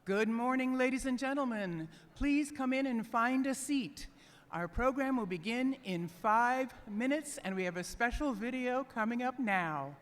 Good morning, ladies and gentlemen. Please come in and find a seat. Our program will begin in 5 minutes, and we have a special video coming up now.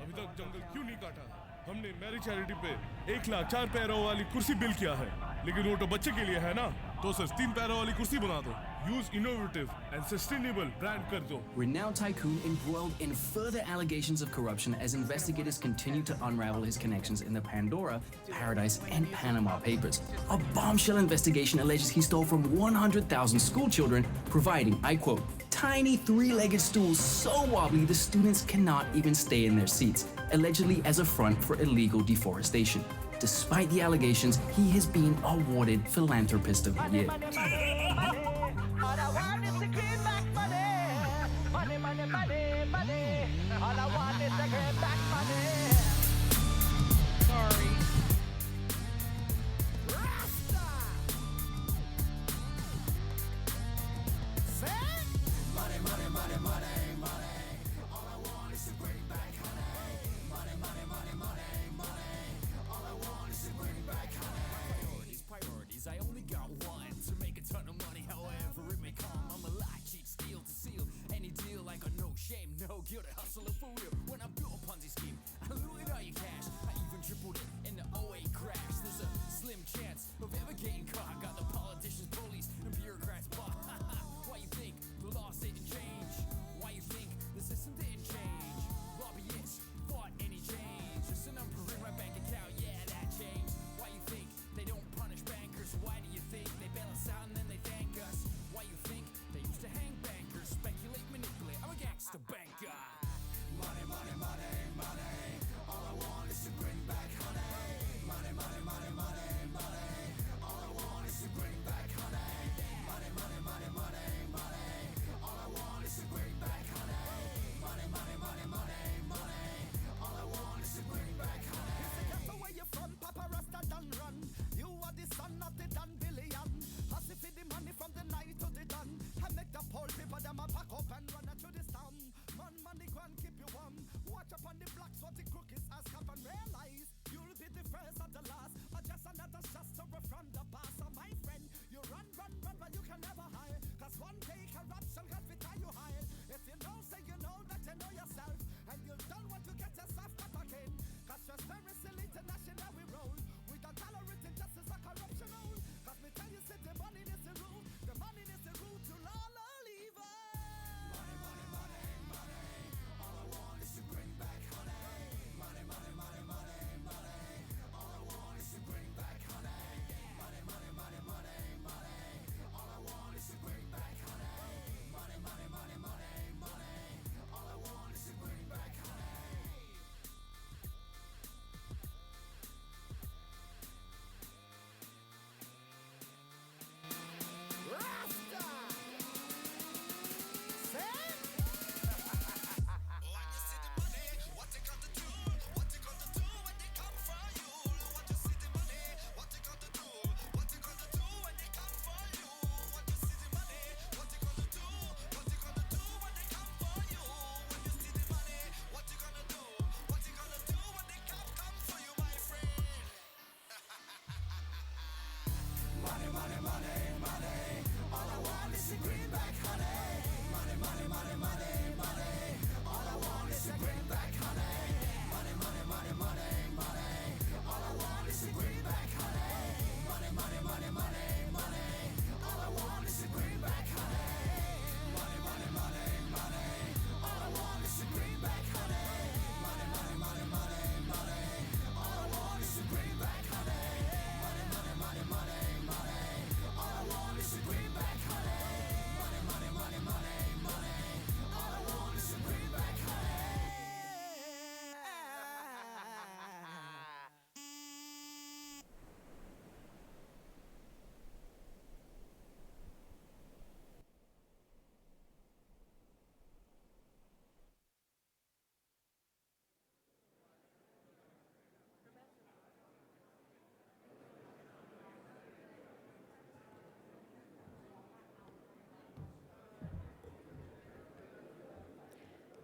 अभी तक जंगल क्यों नहीं काटा? हमने Mary charity पे 1 लाख 4 पैरों वाली कुर्सी बिल किया है, लेकिन वो तो बच्चे के लिए है ना, तो सिर्फ 3 पैरों वाली कुर्सी बना दो. Use innovative and sustainable brand कर दो. Renowned tycoon embroiled in further allegations of corruption as investigators continue to unravel his connections in the Pandora, Paradise, and Panama Papers. A bombshell investigation alleges he stole from 100,000 school children, providing, I quote, tiny 3-legged stools so wobbly the students cannot even stay in their seats, allegedly as a front for illegal deforestation. Despite the allegations, he has been awarded Philanthropist of the Year. All I want is to get back money. Money, money, money, money. All I want is to get back money. Sorry. Rasta. Say? Money, money, money, money, money. All I want is to bring back honey. Money, money, money, money, money. All I want is to bring back honey. Priorities, I only got one to make a ton of money. How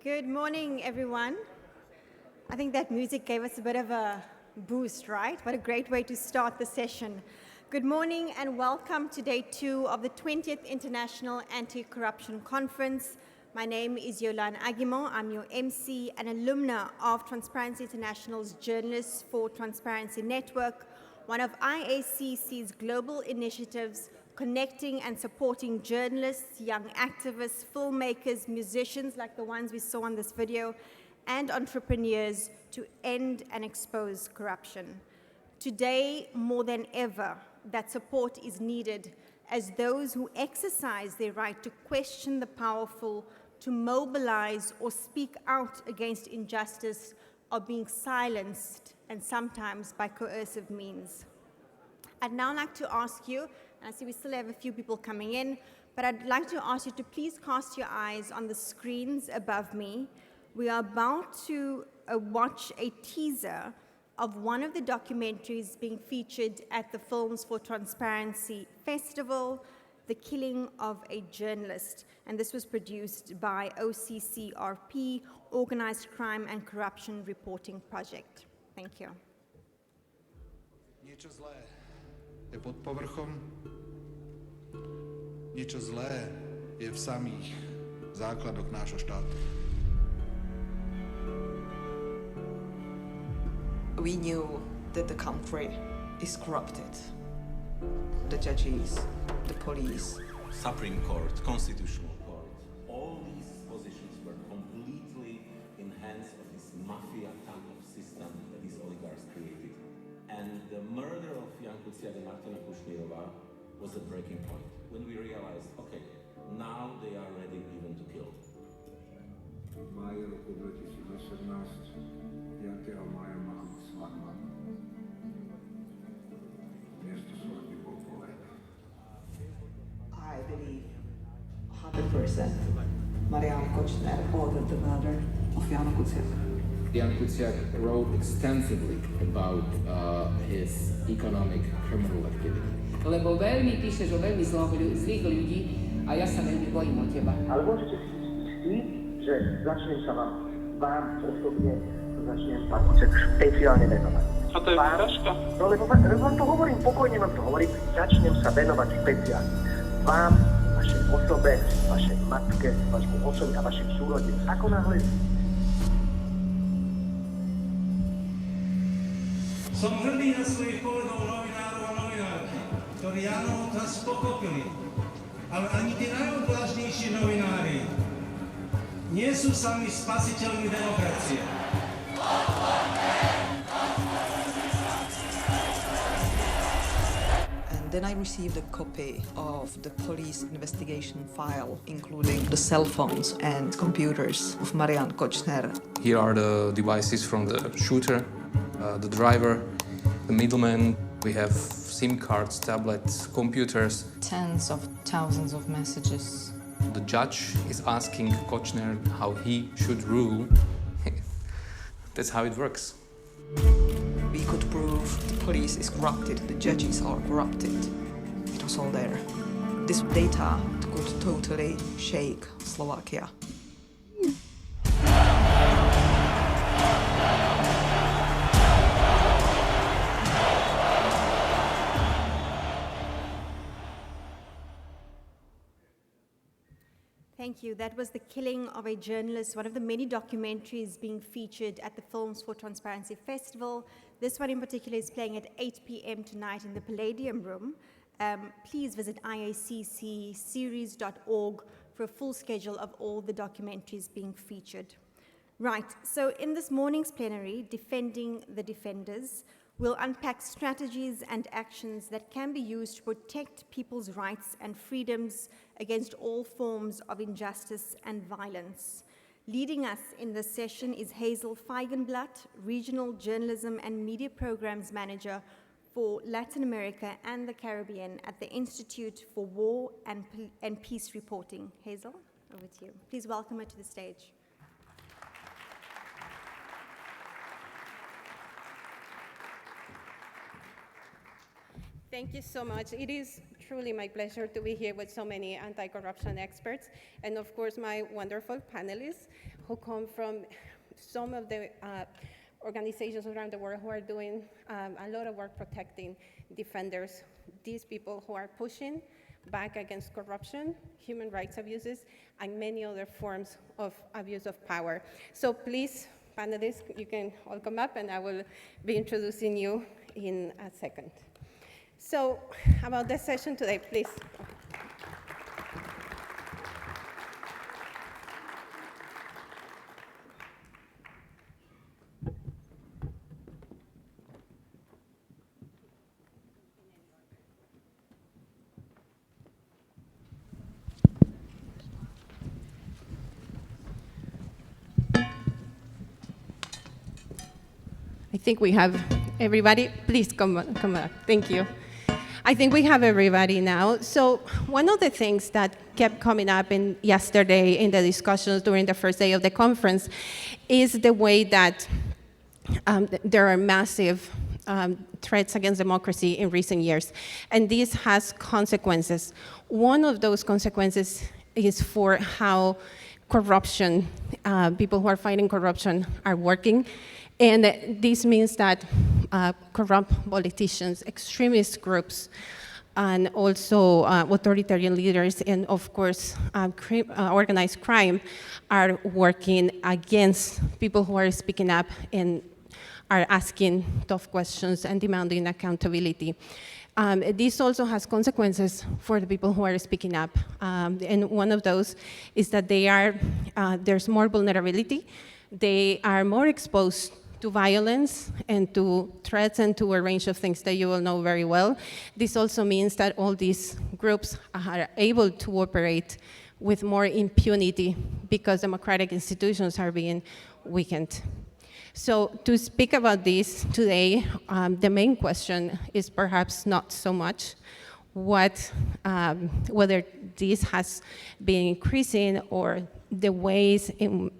Good morning, everyone. I think that music gave us a bit of a boost, right? What a great way to start the session. Good morning and welcome to day 2 of the 20th International Anti-Corruption Conference. My name is Yolande Aguimont. I'm your MC and alumna of Transparency International's Journalists for Transparency Network, one of IACC's global initiatives connecting and supporting journalists, young activists, filmmakers, musicians like the ones we saw on this video, and entrepreneurs to end and expose corruption. Today, more than ever, that support is needed as those who exercise their right to question the powerful, to mobilize or speak out against injustice are being silenced, and sometimes by coercive means. I'd now like to ask you, and I see we still have a few people coming in, but I'd like to ask you to please cast your eyes on the screens above me. We are about to watch a teaser of one of the documentaries being featured at the Films for Transparency Festival, The Killing of a Journalist. And this was produced by OCCRP, Organized Crime and Corruption Reporting Project. Thank you. Niečo zlé je pod povrchom, niečo zlé je v samých základoch nášho štátu. We knew that the country is corrupted. The judges, the police, Supreme Court, Constitutional Court, all these positions were completely in hands of this mafia type of system that these oligarchs created. And the murder of Jan Kuciak and Martina Kušnírova was a breaking point when we realized, okay, now they are ready even to kill. V máji roku 2017, 5. mája mám svatba. Miesto svadby bol Poleg. I believe 100% Marian Kočner ordered the murder of Jan Kuciak. Jan Kuciak wrote extensively about his economic criminal activity. Lebo veľmi píšeš o veľmi zlých ľudí a ja sa veľmi bojím o teba. Ale môžete si ísť, že začnem sa vám osobne začnem pán Kuciak špeciálne venovať. A to je váražka? No lebo vám to hovorím, pokojne vám to hovorím, začnem sa venovať špeciálne. Vám, vašej osobe, vašej matke, vašmu osobe a vašim súrodím. Ako náhle Som hrdý na svojich kolegov novinárov a novinárky, ktorí áno, nás pochopili. Ale ani tí najodvážnejší novinári nie sú sami spasiteľmi demokracie. And then I received a copy of the police investigation file, including the cell phones and computers of Marian Kočner. Here are the devices from the shooter, the driver, the middleman. We have SIM cards, tablets, computers. Tens of thousands of messages. The judge is asking Kočner how he should rule. That's how it works. We could prove the police is corrupted, the judges are corrupted. It was all there. This data could totally shake Slovakia. Thank you. That was The Killing of a Journalist, one of the many documentaries being featured at the Films for Transparency Festival. This one in particular is playing at 8 p.m. tonight in the Palladium Room. Please visit iaccseries.org for a full schedule of all the documentaries being featured. Right, so in this morning's plenary, Defending the Defenders, we'll unpack strategies and actions that can be used to protect people's rights and freedoms against all forms of injustice and violence. Leading us in this session is Hazel Feigenblatt, Regional Journalism and Media Programs Manager for Latin America and the Caribbean at the Institute for War and Peace Reporting. Hazel, over to you. Please welcome her to the stage. Thank you so much. It is truly my pleasure to be here with so many anti-corruption experts and, of course, my wonderful panelists who come from some of the organizations around the world who are doing a lot of work protecting defenders, these people who are pushing back against corruption, human rights abuses, and many other forms of abuse of power. So please, panelists, you can all come up and I will be introducing you in a second. So about the session today, please. I think we have everybody. Please come up. Thank you. I think we have everybody now. So one of the things that kept coming up yesterday in the discussions during the first day of the conference is the way that there are massive threats against democracy in recent years. And this has consequences. One of those consequences is for how corruption, people who are fighting corruption are working. And this means that corrupt politicians, extremist groups, and also authoritarian leaders, and of course, organized crime are working against people who are speaking up and are asking tough questions and demanding accountability. This also has consequences for the people who are speaking up. And one of those is that there's more vulnerability. They are more exposed to violence and to threats and to a range of things that you will know very well. This also means that all these groups are able to operate with more impunity because democratic institutions are being weakened. So to speak about this today, the main question is perhaps not so much whether this has been increasing or the ways in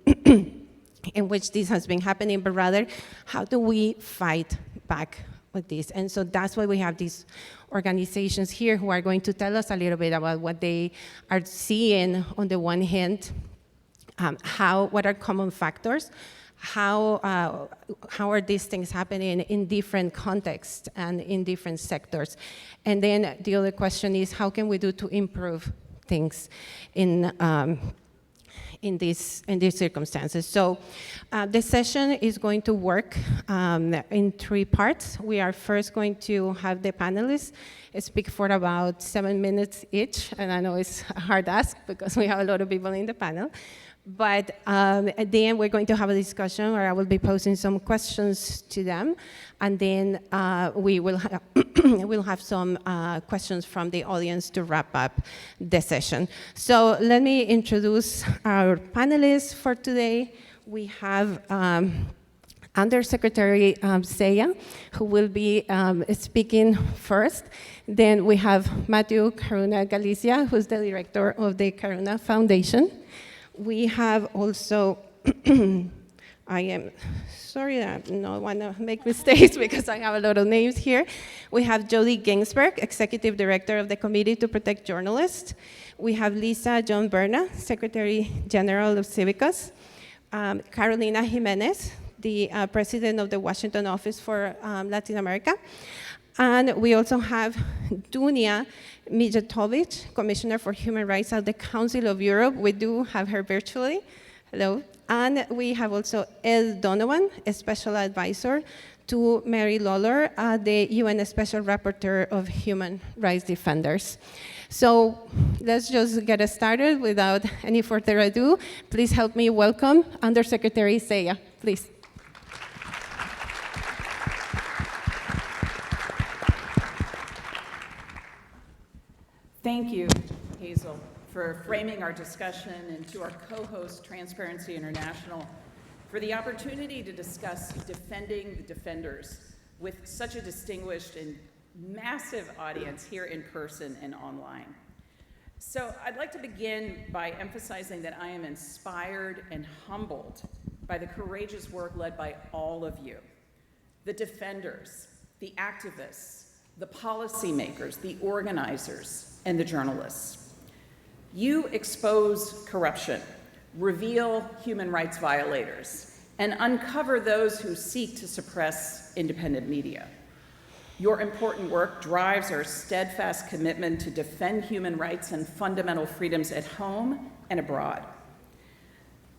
which this has been happening, but rather, how do we fight back with this? And so that's why we have these organizations here who are going to tell us a little bit about what they are seeing on the one hand, what are common factors, how are these things happening in different contexts and in different sectors. And then the other question is, how can we do to improve things in these circumstances? So the session is going to work in 3 parts. We are first going to have the panelists speak for about 7 minutes each, and I know it's a hard ask because we have a lot of people in the panel. But at the end, we're going to have a discussion where I will be posing some questions to them, and then we will we'll have some questions from the audience to wrap up the session. So let me introduce our panelists for today. We have Undersecretary Seya, who will be speaking first. Then we have Matthew Karuna Galicia, who's the director of the Karuna Foundation. We have also, I am sorry, I don't want to make mistakes because I have a lot of names here. We have Jody Ginsberg, Executive Director of the Committee to Protect Journalists. We have Lisa John Berna, Secretary General of Civicus. Carolina Jimenez, the President of the Washington Office for Latin America. And we also have Dunia Mijatovic, Commissioner for Human Rights at the Council of Europe. We do have her virtually. Hello. And we have also Ed Donovan, a special advisor to Mary Lawlor, the UN Special Rapporteur of Human Rights Defenders. So let's just get started without any further ado. Please help me welcome Undersecretary Seya, please. Thank you, Hazel, for framing our discussion, and to our co-host, Transparency International, for the opportunity to discuss defending the defenders with such a distinguished and massive audience here in person and online. So I'd like to begin by emphasizing that I am inspired and humbled by the courageous work led by all of you, the defenders, the activists, the policymakers, the organizers, and the journalists. You expose corruption, reveal human rights violators, and uncover those who seek to suppress independent media. Your important work drives our steadfast commitment to defend human rights and fundamental freedoms at home and abroad.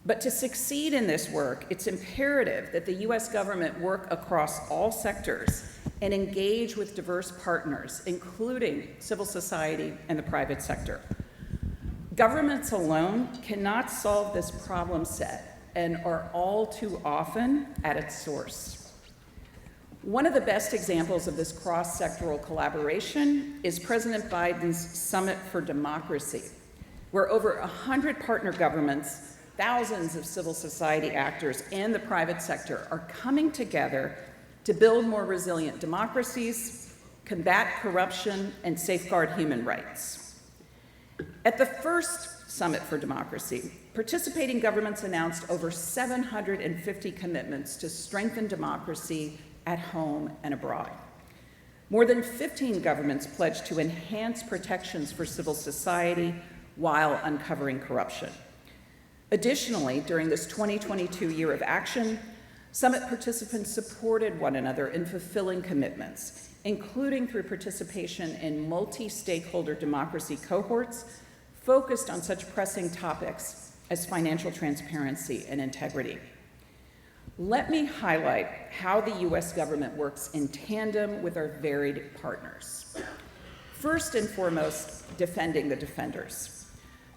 But to succeed in this work, it's imperative that the US government work across all sectors and engage with diverse partners, including civil society and the private sector. Governments alone cannot solve this problem set and are all too often at its source. One of the best examples of this cross-sectoral collaboration is President Biden's Summit for Democracy, where over 100 partner governments, thousands of civil society actors, and the private sector are coming together to build more resilient democracies, combat corruption, and safeguard human rights. At the first Summit for Democracy, participating governments announced over 750 commitments to strengthen democracy at home and abroad. More than 15 governments pledged to enhance protections for civil society while uncovering corruption. Additionally, during this 2022 year of action, Summit participants supported one another in fulfilling commitments, including through participation in multi-stakeholder democracy cohorts focused on such pressing topics as financial transparency and integrity. Let me highlight how the US government works in tandem with our varied partners. First and foremost, defending the defenders.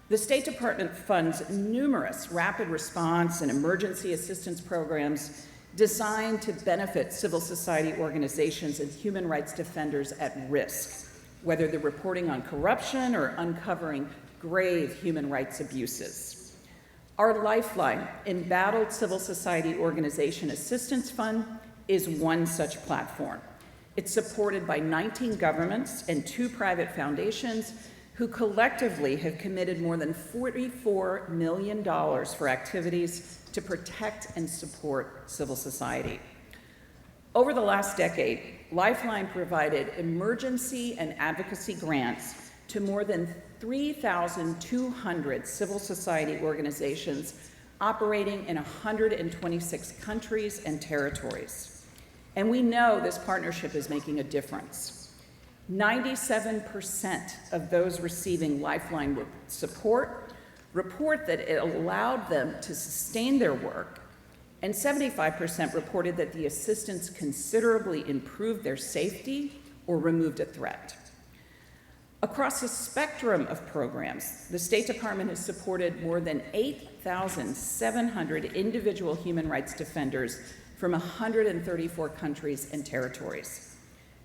The State Department funds numerous rapid response and emergency assistance programs designed to benefit civil society organizations and human rights defenders at risk, whether they're reporting on corruption or uncovering grave human rights abuses. Our Lifeline, Embattled Civil Society Organization Assistance Fund, is one such platform. It's supported by 19 governments and 2 private foundations who collectively have committed more than $44 million for activities to protect and support civil society. Over the last decade, Lifeline provided emergency and advocacy grants to more than 3,200 civil society organizations operating in 126 countries and territories. And we know this partnership is making a difference. 97% of those receiving Lifeline support report that it allowed them to sustain their work, and 75% reported that the assistance considerably improved their safety or removed a threat. Across a spectrum of programs, the State Department has supported more than 8,700 individual human rights defenders from 134 countries and territories.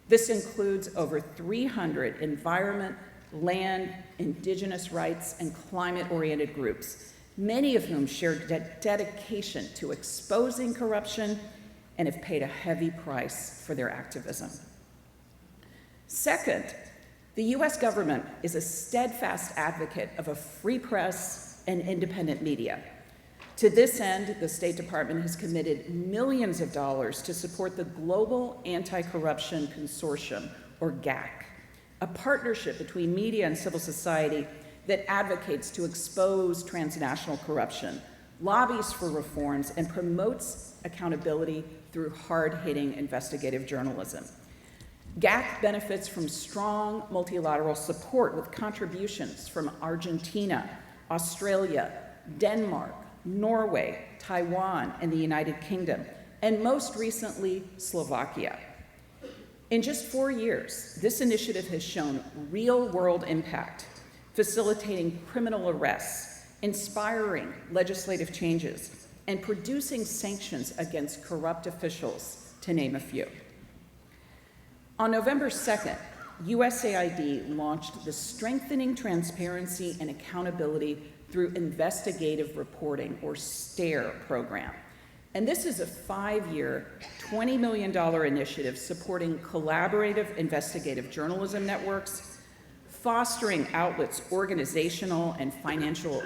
This includes over 300 environment, land, indigenous rights, and climate-oriented groups, many of whom share dedication to exposing corruption and have paid a heavy price for their activism. Second, the US government is a steadfast advocate of a free press and independent media. To this end, the State Department has committed millions of dollars to support the Global Anti-Corruption Consortium, or GAC, a partnership between media and civil society that advocates to expose transnational corruption, lobbies for reforms, and promotes accountability through hard-hitting investigative journalism. GAC benefits from strong multilateral support with contributions from Argentina, Australia, Denmark, Norway, Taiwan, and the United Kingdom, and most recently, Slovakia. In just 4 years, this initiative has shown real-world impact, facilitating criminal arrests, inspiring legislative changes, and producing sanctions against corrupt officials, to name a few. On November 2nd, USAID launched the Strengthening Transparency and Accountability through Investigative Reporting, or STARE program. And this is a 5-year, $20 million initiative supporting collaborative investigative journalism networks, fostering outlets' organizational and financial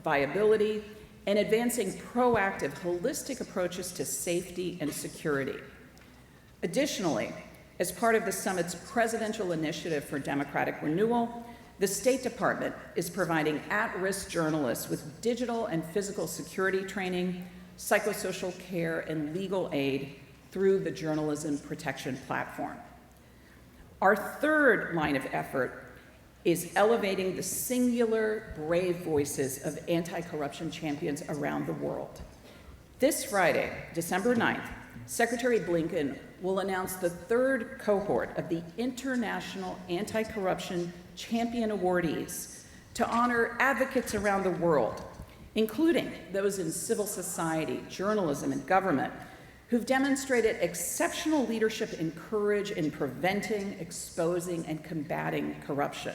viability, and advancing proactive, holistic approaches to safety and security. Additionally, as part of the summit's presidential initiative for democratic renewal, The State Department is providing at-risk journalists with digital and physical security training, psychosocial care, and legal aid through the Journalism Protection Platform. Our third line of effort is elevating the singular, brave voices of anti-corruption champions around the world. This Friday, December 9th, Secretary Blinken will announce the third cohort of the International Anti-Corruption Champion Awardees to honor advocates around the world, including those in civil society, journalism, and government, who've demonstrated exceptional leadership and courage in preventing, exposing, and combating corruption.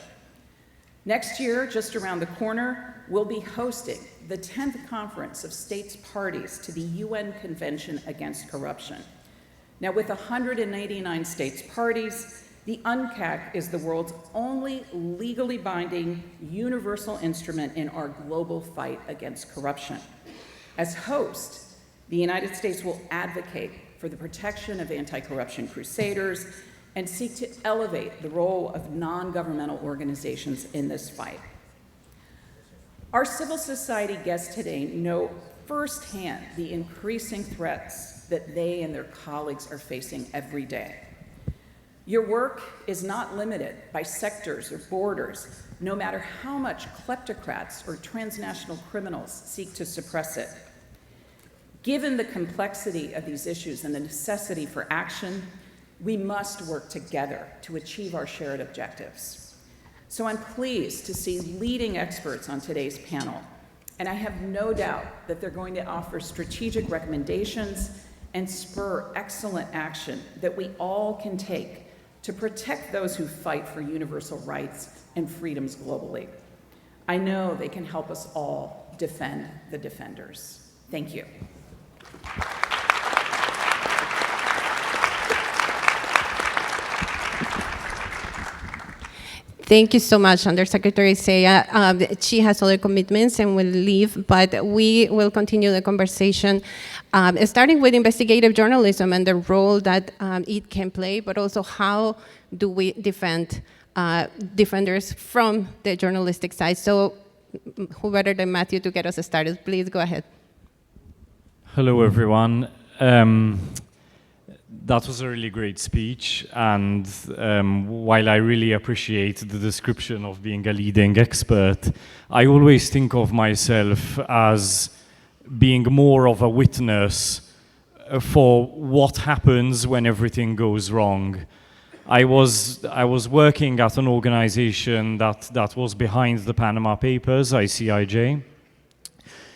Next year, just around the corner, we'll be hosting the 10th Conference of States Parties to the UN Convention Against Corruption. Now, with 189 states parties, the UNCAC is the world's only legally binding universal instrument in our global fight against corruption. As host, the United States will advocate for the protection of anti-corruption crusaders and seek to elevate the role of non-governmental organizations in this fight. Our civil society guests today know firsthand the increasing threats that they and their colleagues are facing every day. Your work is not limited by sectors or borders, no matter how much kleptocrats or transnational criminals seek to suppress it. Given the complexity of these issues and the necessity for action, we must work together to achieve our shared objectives. So I'm pleased to see leading experts on today's panel, and I have no doubt that they're going to offer strategic recommendations and spur excellent action that we all can take to protect those who fight for universal rights and freedoms globally. I know they can help us all defend the defenders. Thank you. Thank you so much, Undersecretary Saya. She has other commitments and will leave, but we will continue the conversation, starting with investigative journalism and the role that it can play, but also how do we defend defenders from the journalistic side. So who better than Matthew to get us started? Please go ahead. Hello, everyone. That was a really great speech, and while I really appreciate the description of being a leading expert, I always think of myself as being more of a witness for what happens when everything goes wrong. I was working at an organization that was behind the Panama Papers, ICIJ,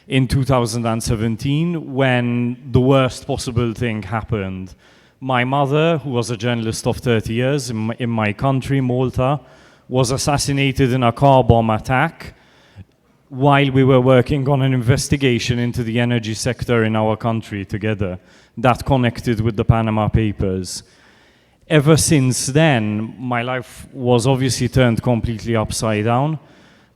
in 2017, when the worst possible thing happened. My mother, who was a journalist of 30 years in my country, Malta, was assassinated in a car bomb attack while we were working on an investigation into the energy sector in our country together that connected with the Panama Papers. Ever since then, my life was obviously turned completely upside down,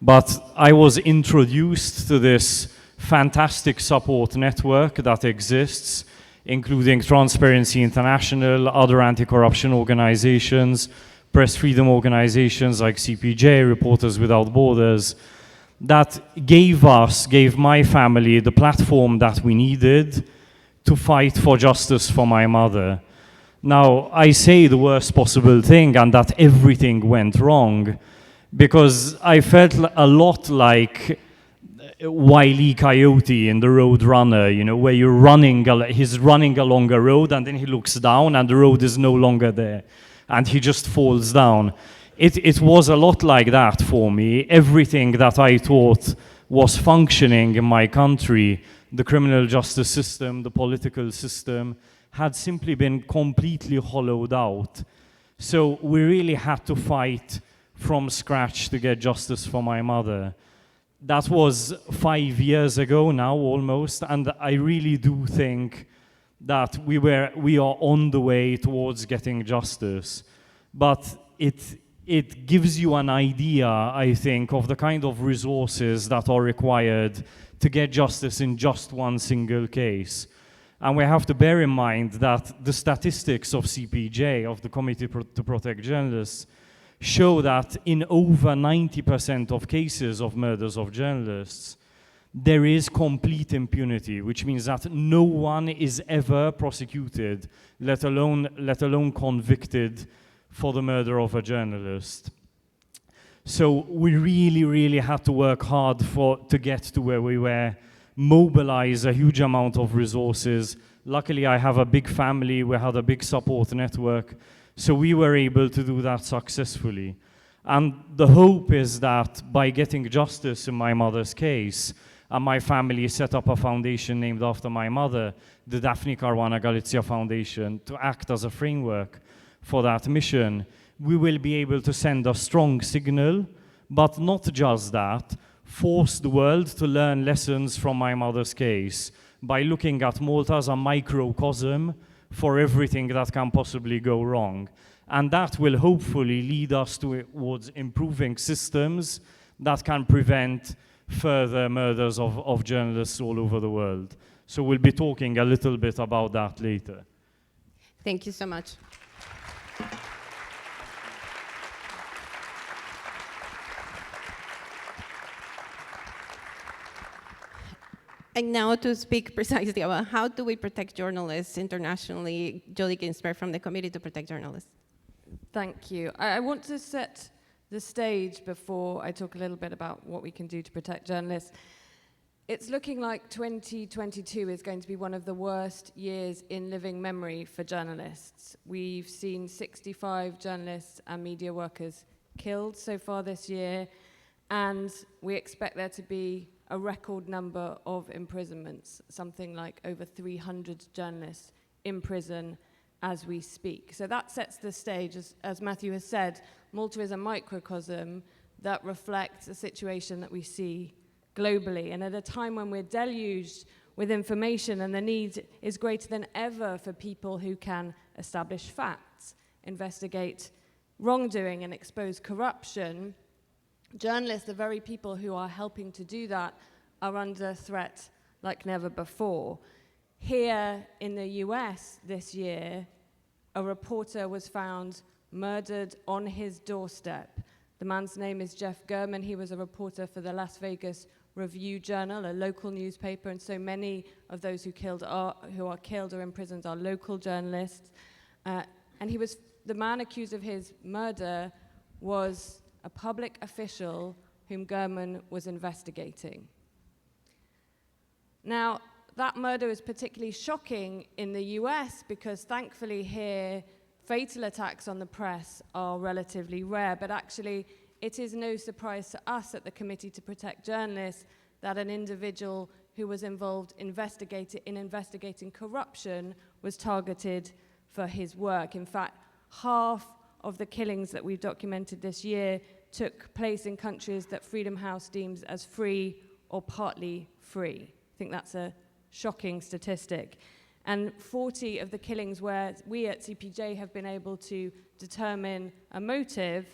but I was introduced to this fantastic support network that exists, including Transparency International, other anti-corruption organizations, press freedom organizations like CPJ, Reporters Without Borders, that gave my family the platform that we needed to fight for justice for my mother. Now, I say the worst possible thing and that everything went wrong because I felt a lot like Wile E. Coyote in The Road Runner, you know, where he's running along a road and then he looks down and the road is no longer there and he just falls down. It was a lot like that for me. Everything that I thought was functioning in my country, the criminal justice system, the political system, had simply been completely hollowed out. So we really had to fight from scratch to get justice for my mother. That was 5 years ago now, almost, and I really do think that we are on the way towards getting justice. But it gives you an idea, I think, of the kind of resources that are required to get justice in just one single case. And we have to bear in mind that the statistics of CPJ, of the Committee to Protect Journalists, show that in over 90% of cases of murders of journalists, there is complete impunity, which means that no one is ever prosecuted, let alone convicted for the murder of a journalist. So we really had to work hard to get to where we were, mobilize a huge amount of resources. Luckily, I have a big family, we had a big support network, so we were able to do that successfully. And the hope is that by getting justice in my mother's case, and my family set up a foundation named after my mother, the Daphne Caruana Galizia Foundation, to act as a framework for that mission, we will be able to send a strong signal, but not just that, force the world to learn lessons from my mother's case by looking at Malta as a microcosm for everything that can possibly go wrong. And that will hopefully lead us towards improving systems that can prevent further murders of journalists all over the world. So we'll be talking a little bit about that later. Thank you so much. And now to speak precisely about how do we protect journalists internationally, Jodie Ginsberg from the Committee to Protect Journalists. Thank you. I want to set the stage before I talk a little bit about what we can do to protect journalists. It's looking like 2022 is going to be one of the worst years in living memory for journalists. We've seen 65 journalists and media workers killed so far this year, and we expect there to be a record number of imprisonments, something like over 300 journalists in prison as we speak. So that sets the stage. As Matthew has said, Malta is a microcosm that reflects a situation that we see globally. And at a time when we're deluged with information and the need is greater than ever for people who can establish facts, investigate wrongdoing and expose corruption, journalists, the very people who are helping to do that, are under threat like never before. Here in the US this year, a reporter was found murdered on his doorstep. The man's name is Jeff German. He was a reporter for the Las Vegas Review-Journal, a local newspaper, and so many of those who are killed or imprisoned are local journalists. And the man accused of his murder was a public official whom German was investigating. Now, that murder is particularly shocking in the US because thankfully here, fatal attacks on the press are relatively rare, but actually it is no surprise to us at the Committee to Protect Journalists that an individual who was involved in investigating corruption was targeted for his work. In fact, half of the killings that we've documented this year took place in countries that Freedom House deems as free or partly free. I think that's a shocking statistic. And 40 of the killings where we at CPJ have been able to determine a motive,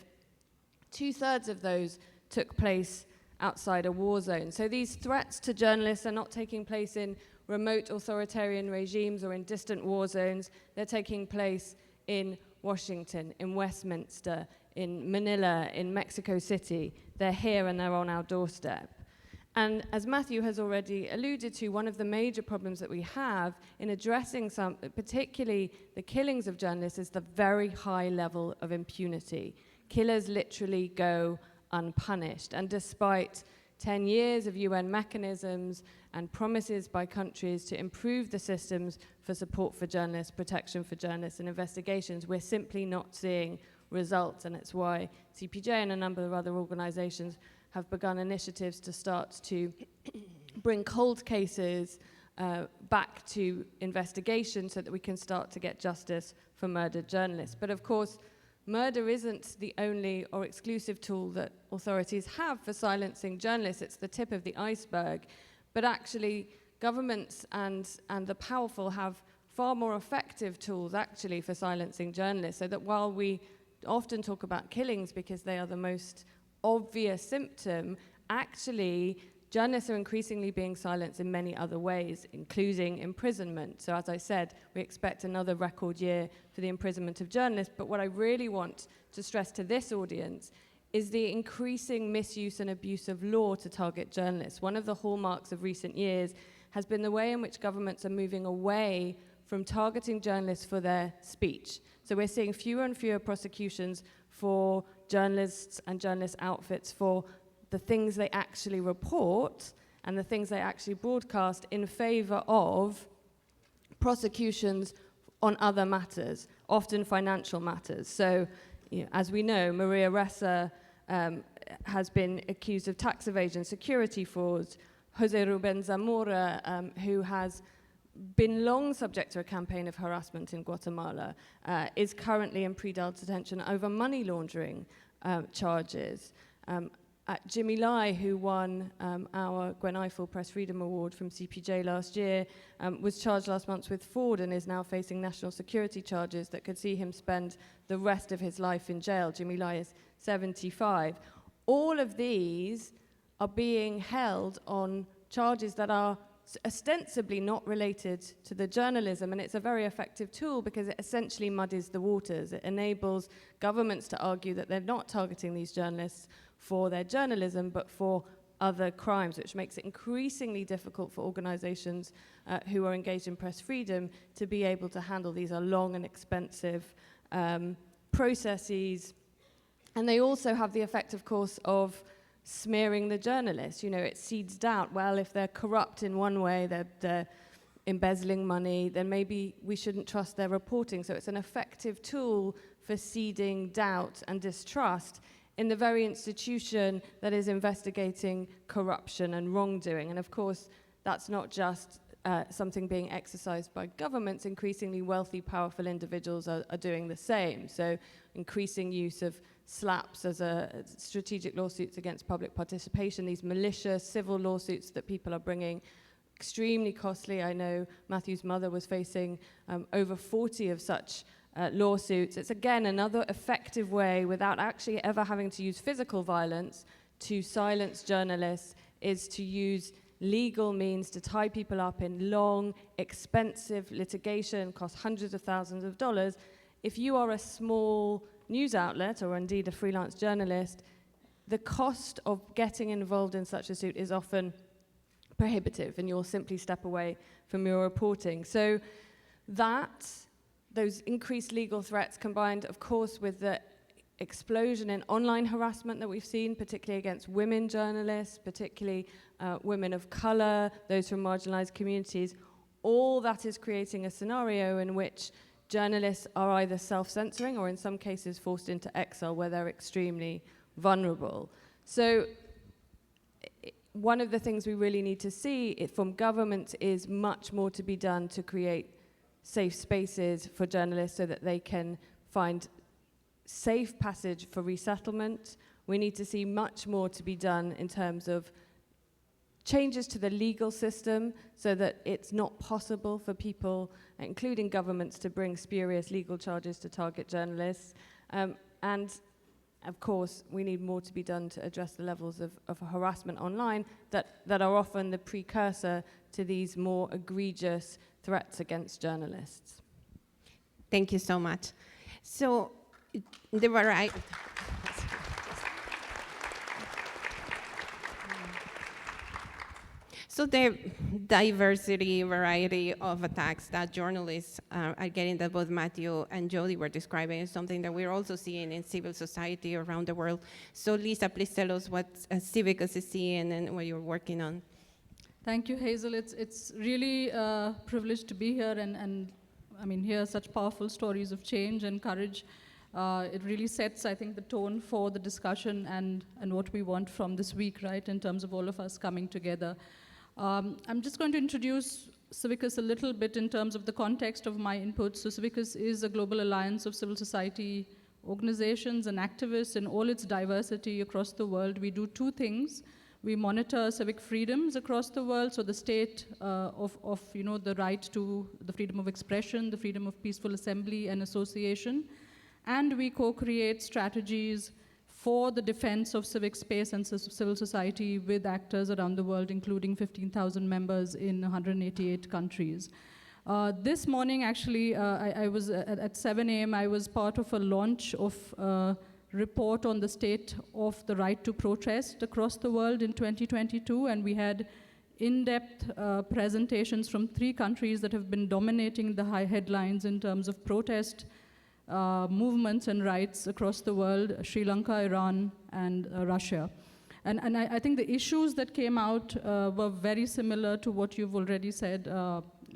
2/3 of those took place outside a war zone. So these threats to journalists are not taking place in remote authoritarian regimes or in distant war zones. They're taking place in Washington, in Westminster, in Manila, in Mexico City. They're here and they're on our doorstep. And as Matthew has already alluded to, one of the major problems that we have in addressing particularly the killings of journalists, is the very high level of impunity. Killers literally go unpunished. And despite 10 years of UN mechanisms and promises by countries to improve the systems for support for journalists, protection for journalists and investigations, we're simply not seeing results. And it's why CPJ and a number of other organizations have begun initiatives to start to bring cold cases back to investigation so that we can start to get justice for murdered journalists. But of course, murder isn't the only or exclusive tool that authorities have for silencing journalists. It's the tip of the iceberg. But actually, governments and the powerful have far more effective tools actually for silencing journalists, so that while we often talk about killings because they are the most obvious symptom, actually journalists are increasingly being silenced in many other ways, including imprisonment. So as I said, we expect another record year for the imprisonment of journalists. But what I really want to stress to this audience is the increasing misuse and abuse of law to target journalists. One of the hallmarks of recent years has been the way in which governments are moving away from targeting journalists for their speech. So we're seeing fewer and fewer prosecutions for journalists and journalist outfits for the things they actually report and the things they actually broadcast, in favor of prosecutions on other matters, often financial matters. So, as we know, Maria Ressa has been accused of tax evasion, security frauds. Jose Ruben Zamora, who has been long subject to a campaign of harassment in Guatemala, is currently in pre-jail detention over money laundering charges. Jimmy Lai, who won our Gwen Ifill Press Freedom Award from CPJ last year, was charged last month with fraud and is now facing national security charges that could see him spend the rest of his life in jail. Jimmy Lai is 75. All of these are being held on charges that are ostensibly not related to the journalism, and it's a very effective tool because it essentially muddies the waters. It enables governments to argue that they're not targeting these journalists for their journalism, but for other crimes, which makes it increasingly difficult for organizations who are engaged in press freedom to be able to handle. These are long and expensive processes. And they also have the effect, of course, of smearing the journalists. It seeds doubt. Well, if they're corrupt in one way, they're embezzling money, then maybe we shouldn't trust their reporting. So it's an effective tool for seeding doubt and distrust in the very institution that is investigating corruption and wrongdoing. And of course, that's not just something being exercised by governments. Increasingly wealthy, powerful individuals are doing the same. So increasing use of SLAPs as strategic lawsuits against public participation, these malicious civil lawsuits that people are bringing, extremely costly. I know Matthew's mother was facing over 40 of such lawsuits. It's again another effective way, without actually ever having to use physical violence, to silence journalists, is to use legal means to tie people up in long, expensive litigation, cost hundreds of thousands of dollars. If you are a small news outlet or indeed a freelance journalist, the cost of getting involved in such a suit is often prohibitive, and you'll simply step away from your reporting. So those increased legal threats, combined, of course, with the explosion in online harassment that we've seen, particularly against women journalists, particularly women of color, those from marginalized communities, all that is creating a scenario in which journalists are either self-censoring or in some cases forced into exile, where they're extremely vulnerable. So one of the things we really need to see from governments is much more to be done to create safe spaces for journalists so that they can find safe passage for resettlement. We need to see much more to be done in terms of changes to the legal system so that it's not possible for people, including governments, to bring spurious legal charges to target journalists. And of course, we need more to be done to address the levels of harassment online that are often the precursor to these more egregious threats against journalists. Thank you so much. So, the variety. So the diversity, variety of attacks that journalists are getting, that both Matthew and Jody were describing, is something that we're also seeing in civil society around the world. So Lisa, please tell us what Civicus is seeing and what you're working on. Thank you, Hazel. It's really a privilege to be here and I mean, hear such powerful stories of change and courage. It really sets, I think, the tone for the discussion and what we want from this week, right, in terms of all of us coming together. I'm just going to introduce Civicus a little bit in terms of the context of my input. So Civicus is a global alliance of civil society organizations and activists in all its diversity across the world. We do two things. We monitor civic freedoms across the world, so the state of the right to the freedom of expression, the freedom of peaceful assembly and association, and we co-create strategies for the defense of civic space and civil society with actors around the world, including 15,000 members in 188 countries. This morning, actually, I was at 7 a.m., I was part of a launch of a report on the state of the right to protest across the world in 2022, and we had in-depth presentations from 3 countries that have been dominating the high headlines in terms of protest movements and rights across the world: Sri Lanka, Iran, and Russia. And I think the issues that came out were very similar to what you've already said,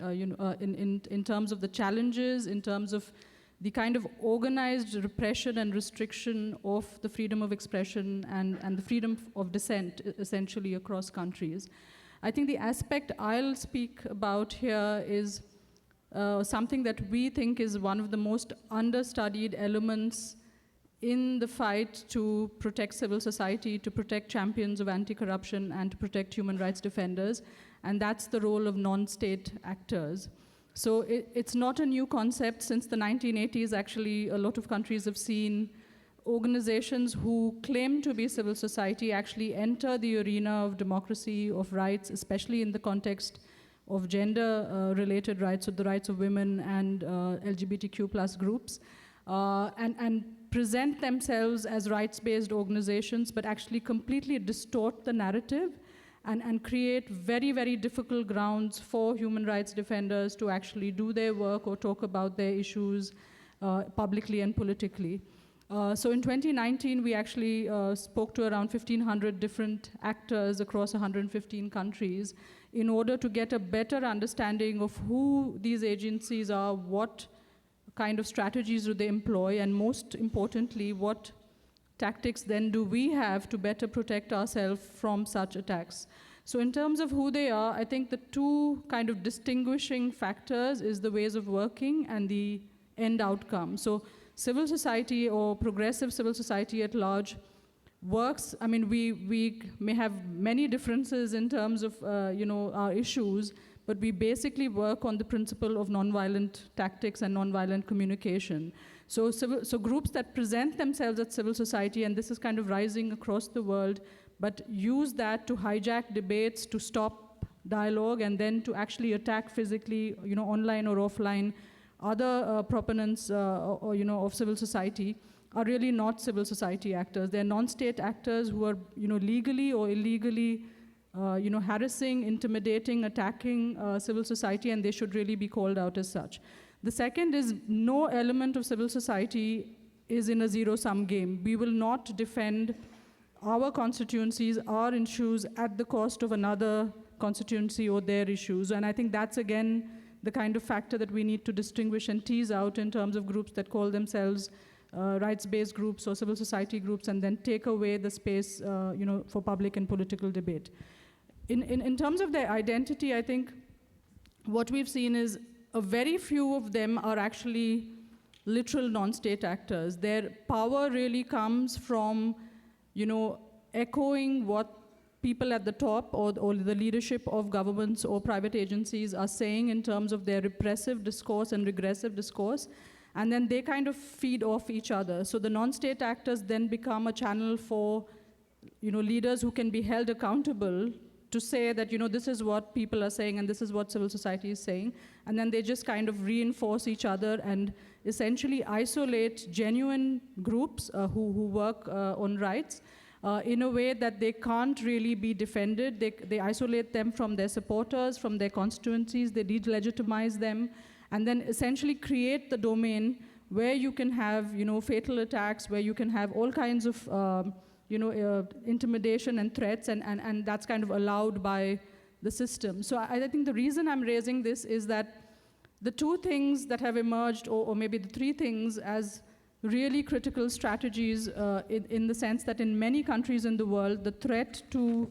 in terms of the challenges, in terms of the kind of organized repression and restriction of the freedom of expression and the freedom of dissent, essentially, across countries. I think the aspect I'll speak about here is something that we think is one of the most understudied elements in the fight to protect civil society, to protect champions of anti-corruption, and to protect human rights defenders, and that's the role of non-state actors. So it's not a new concept. Since the 1980s, actually, a lot of countries have seen organizations who claim to be civil society actually enter the arena of democracy, of rights, especially in the context of gender-related rights, so the rights of women and LGBTQ+ groups, and present themselves as rights-based organizations, but actually completely distort the narrative and create very, very difficult grounds for human rights defenders to actually do their work or talk about their issues publicly and politically. So in 2019, we actually spoke to around 1,500 different actors across 115 countries in order to get a better understanding of who these agencies are, what kind of strategies do they employ, and most importantly, what tactics then do we have to better protect ourselves from such attacks. So in terms of who they are, I think the 2 kind of distinguishing factors is the ways of working and the end outcome. So civil society, or progressive civil society at large, works. I mean, we may have many differences in terms of our issues, but we basically work on the principle of nonviolent tactics and nonviolent communication. So groups that present themselves as civil society, and this is kind of rising across the world, but use that to hijack debates, to stop dialogue, and then to actually attack physically, online or offline, other proponents of civil society, are really not civil society actors. They're non-state actors who are legally or illegally harassing, intimidating, attacking civil society, and they should really be called out as such. The second is no element of civil society is in a zero-sum game. We will not defend our constituencies, our issues, at the cost of another constituency or their issues. And I think that's, again, the kind of factor that we need to distinguish and tease out in terms of groups that call themselves rights-based groups or civil society groups, and then take away the space for public and political debate. In terms of their identity, I think what we've seen is a very few of them are actually literal non-state actors. Their power really comes from, echoing what people at the top or the leadership of governments or private agencies are saying in terms of their repressive discourse and regressive discourse, and then they kind of feed off each other. So the non-state actors then become a channel for, leaders who can be held accountable to say that, this is what people are saying and this is what civil society is saying. And then they just kind of reinforce each other and essentially isolate genuine groups who work on rights in a way that they can't really be defended. They isolate them from their supporters, from their constituencies, they delegitimize them, and then essentially create the domain where you can have, fatal attacks, where you can have all kinds of, intimidation and threats, and that's kind of allowed by the system. So I think the reason I'm raising this is that the 2 things that have emerged, or maybe the 3 things as really critical strategies in the sense that in many countries in the world, the threat to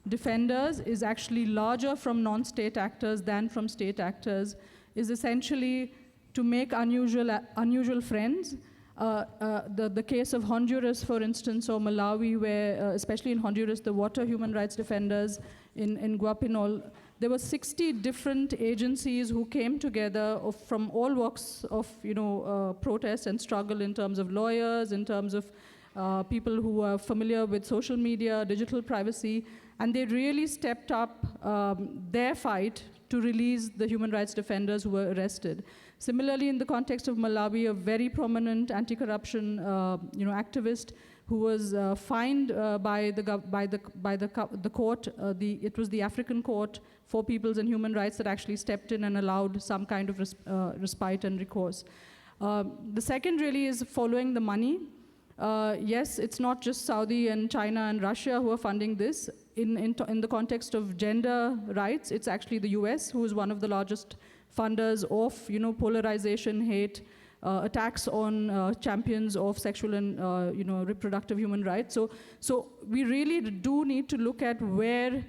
defenders is actually larger from non-state actors than from state actors, is essentially to make unusual friends. The case of Honduras, for instance, or Malawi, where, especially in Honduras, the water human rights defenders in Guapinol, there were 60 different agencies who came together from all walks of protest and struggle, in terms of lawyers, in terms of people who are familiar with social media, digital privacy, and they really stepped up their fight to release the human rights defenders who were arrested. Similarly, in the context of Malawi, a very prominent anti-corruption activist who was fined by the court. It was the African Court for Peoples and Human Rights that actually stepped in and allowed some kind of respite and recourse. The second really is following the money. Yes, it's not just Saudi and China and Russia who are funding this. In the context of gender rights, it's actually the US who is one of the largest funders of polarization, hate, attacks on champions of sexual and reproductive human rights. So we really do need to look at where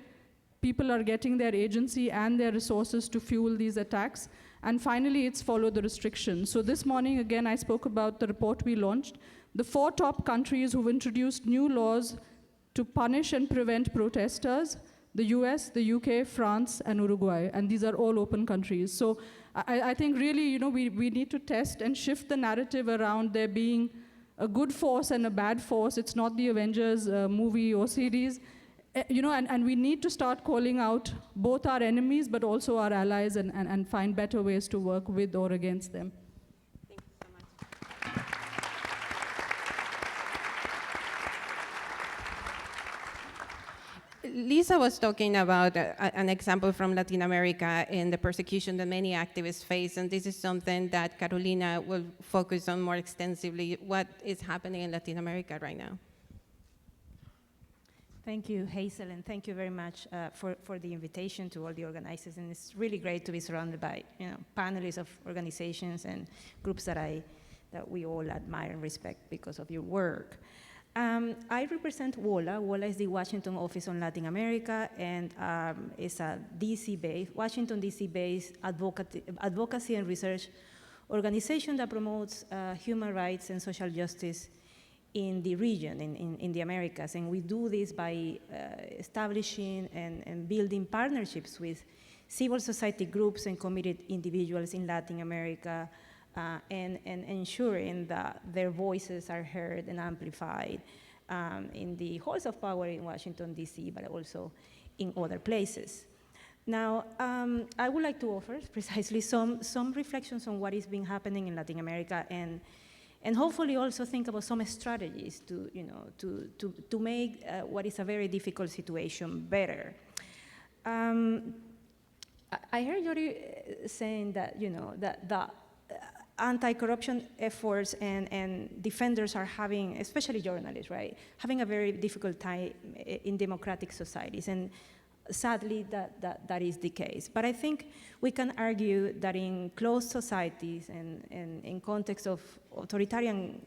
people are getting their agency and their resources to fuel these attacks. And finally, it's follow the restrictions. So this morning, again, I spoke about the report we launched. The 4 top countries who've introduced new laws to punish and prevent protesters: the US, the UK, France, and Uruguay. And these are all open countries. So I think really, we need to test and shift the narrative around there being a good force and a bad force. It's not the Avengers movie or series. And we need to start calling out both our enemies, but also our allies, and find better ways to work with or against them. Thank you so much. Lisa was talking about an example from Latin America in the persecution that many activists face, and this is something that Carolina will focus on more extensively. What is happening in Latin America right now? Thank you, Hazel, and thank you very much for the invitation to all the organizers. And it's really great to be surrounded by panelists of organizations and groups that we all admire and respect because of your work. I represent WOLA. WOLA is the Washington Office on Latin America, and it's a DC-based, Washington DC-based advocacy and research organization that promotes human rights and social justice in the region, in the Americas. And we do this by establishing and building partnerships with civil society groups and committed individuals in Latin America, and ensuring that their voices are heard and amplified in the halls of power in Washington, D.C., but also in other places. Now, I would like to offer precisely some reflections on what has been happening in Latin America, and hopefully also think about some strategies to make what is a very difficult situation better. I heard Yori saying that, that anti-corruption efforts and defenders are having, especially journalists, right, having a very difficult time in democratic societies. And sadly, that is the case. But I think we can argue that in closed societies and in context of authoritarian,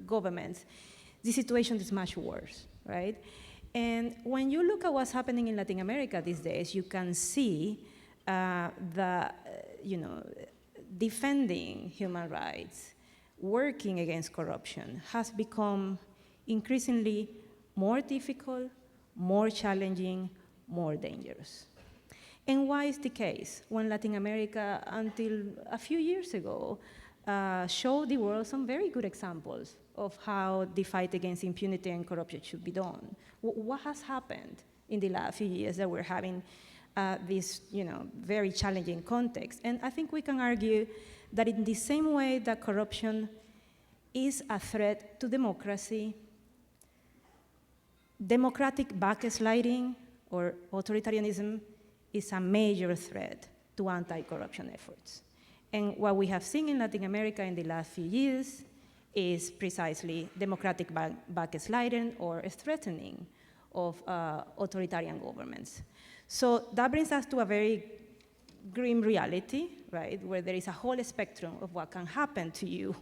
governments, the situation is much worse, right? And when you look at what's happening in Latin America these days, you can see that, defending human rights, working against corruption has become increasingly more difficult, more challenging, more dangerous. And why is the case? When Latin America, until a few years ago, showed the world some very good examples of how the fight against impunity and corruption should be done. What has happened in the last few years that we're having this very challenging context? And I think we can argue that in the same way that corruption is a threat to democracy, democratic backsliding or authoritarianism is a major threat to anti-corruption efforts. And what we have seen in Latin America in the last few years is precisely democratic backsliding or a threatening of authoritarian governments. So that brings us to a very grim reality, right, where there is a whole spectrum of what can happen to you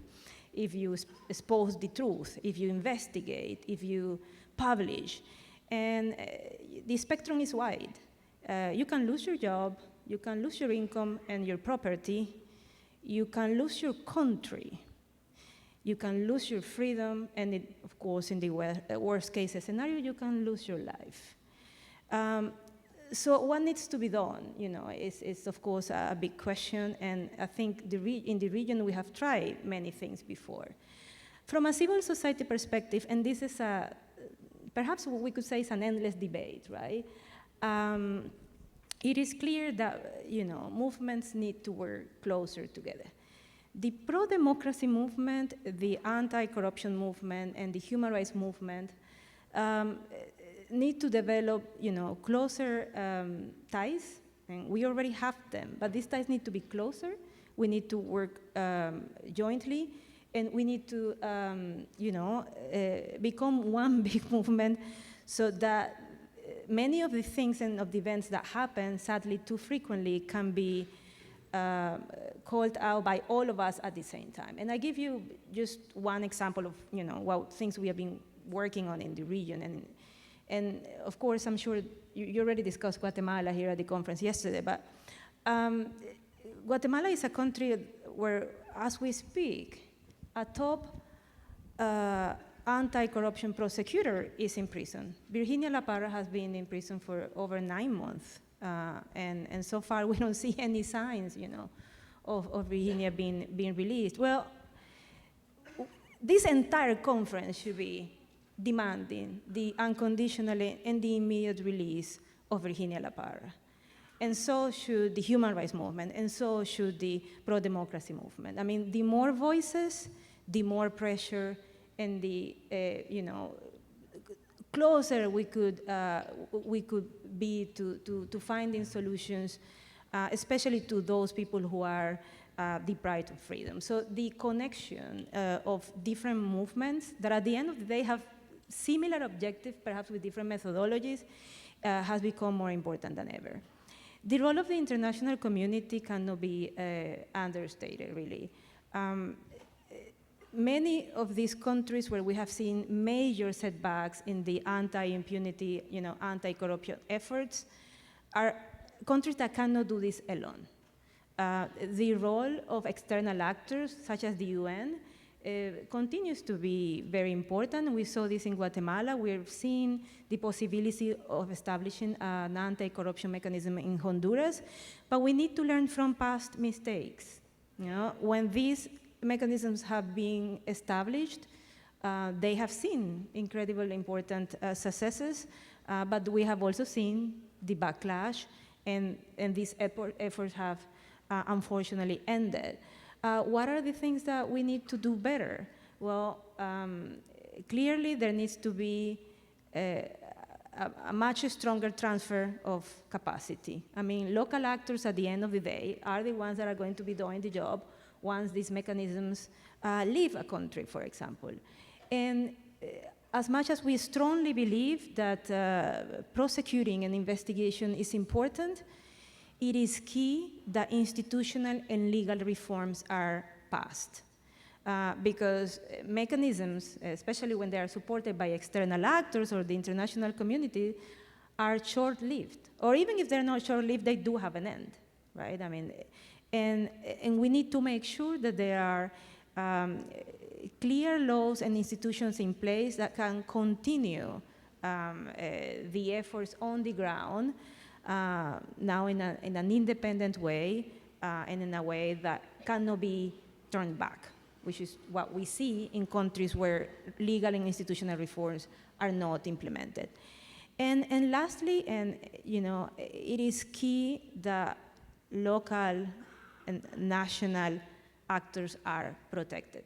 if you expose the truth, if you investigate, if you publish. And the spectrum is wide. You can lose your job, you can lose your income and your property, you can lose your country, you can lose your freedom, and of course, in the worst case scenario, you can lose your life. So what needs to be done, is of course a big question, and I think in the region we have tried many things before. From a civil society perspective, and this is perhaps what we could say is an endless debate, right? It is clear that, movements need to work closer together. The pro-democracy movement, the anti-corruption movement, and the human rights movement need to develop, closer ties, and we already have them, but these ties need to be closer. We need to work jointly, and we need to, become one big movement so that many of the things and of the events that happen, sadly, too frequently, can be called out by all of us at the same time. And I give you just one example of, what things we have been working on in the region. And of course, I'm sure you already discussed Guatemala here at the conference yesterday, but Guatemala is a country where, as we speak, a top anti-corruption prosecutor is in prison. Virginia La Parra has been in prison for over 9 months, and so far we don't see any signs, of Virginia being released. Well, this entire conference should be demanding the unconditional and the immediate release of Virginia La Parra. And so should the human rights movement, and so should the pro-democracy movement. I mean, the more voices, the more pressure, and the closer we could be to finding solutions, especially to those people who are deprived of freedom. So the connection of different movements that at the end of the day have similar objectives, perhaps with different methodologies, has become more important than ever. The role of the international community cannot be understated, really. Many of these countries where we have seen major setbacks in the anti-impunity, anti-corruption efforts are countries that cannot do this alone. The role of external actors, such as the UN, continues to be very important. We saw this in Guatemala. We're seeing the possibility of establishing an anti-corruption mechanism in Honduras, but we need to learn from past mistakes. When these mechanisms have been established, they have seen incredible important successes, but we have also seen the backlash, and these efforts have unfortunately ended. What are the things that we need to do better? Well, clearly there needs to be a much stronger transfer of capacity. I mean, local actors at the end of the day are the ones that are going to be doing the job once these mechanisms leave a country, for example. And as much as we strongly believe that prosecuting an investigation is important, it is key that institutional and legal reforms are passed. Because mechanisms, especially when they are supported by external actors or the international community, are short-lived. Or even if they're not short-lived, they do have an end, right? I mean, and we need to make sure that there are clear laws and institutions in place that can continue the efforts on the ground now in an independent way and in a way that cannot be turned back, which is what we see in countries where legal and institutional reforms are not implemented. And lastly, it is key that local and national actors are protected.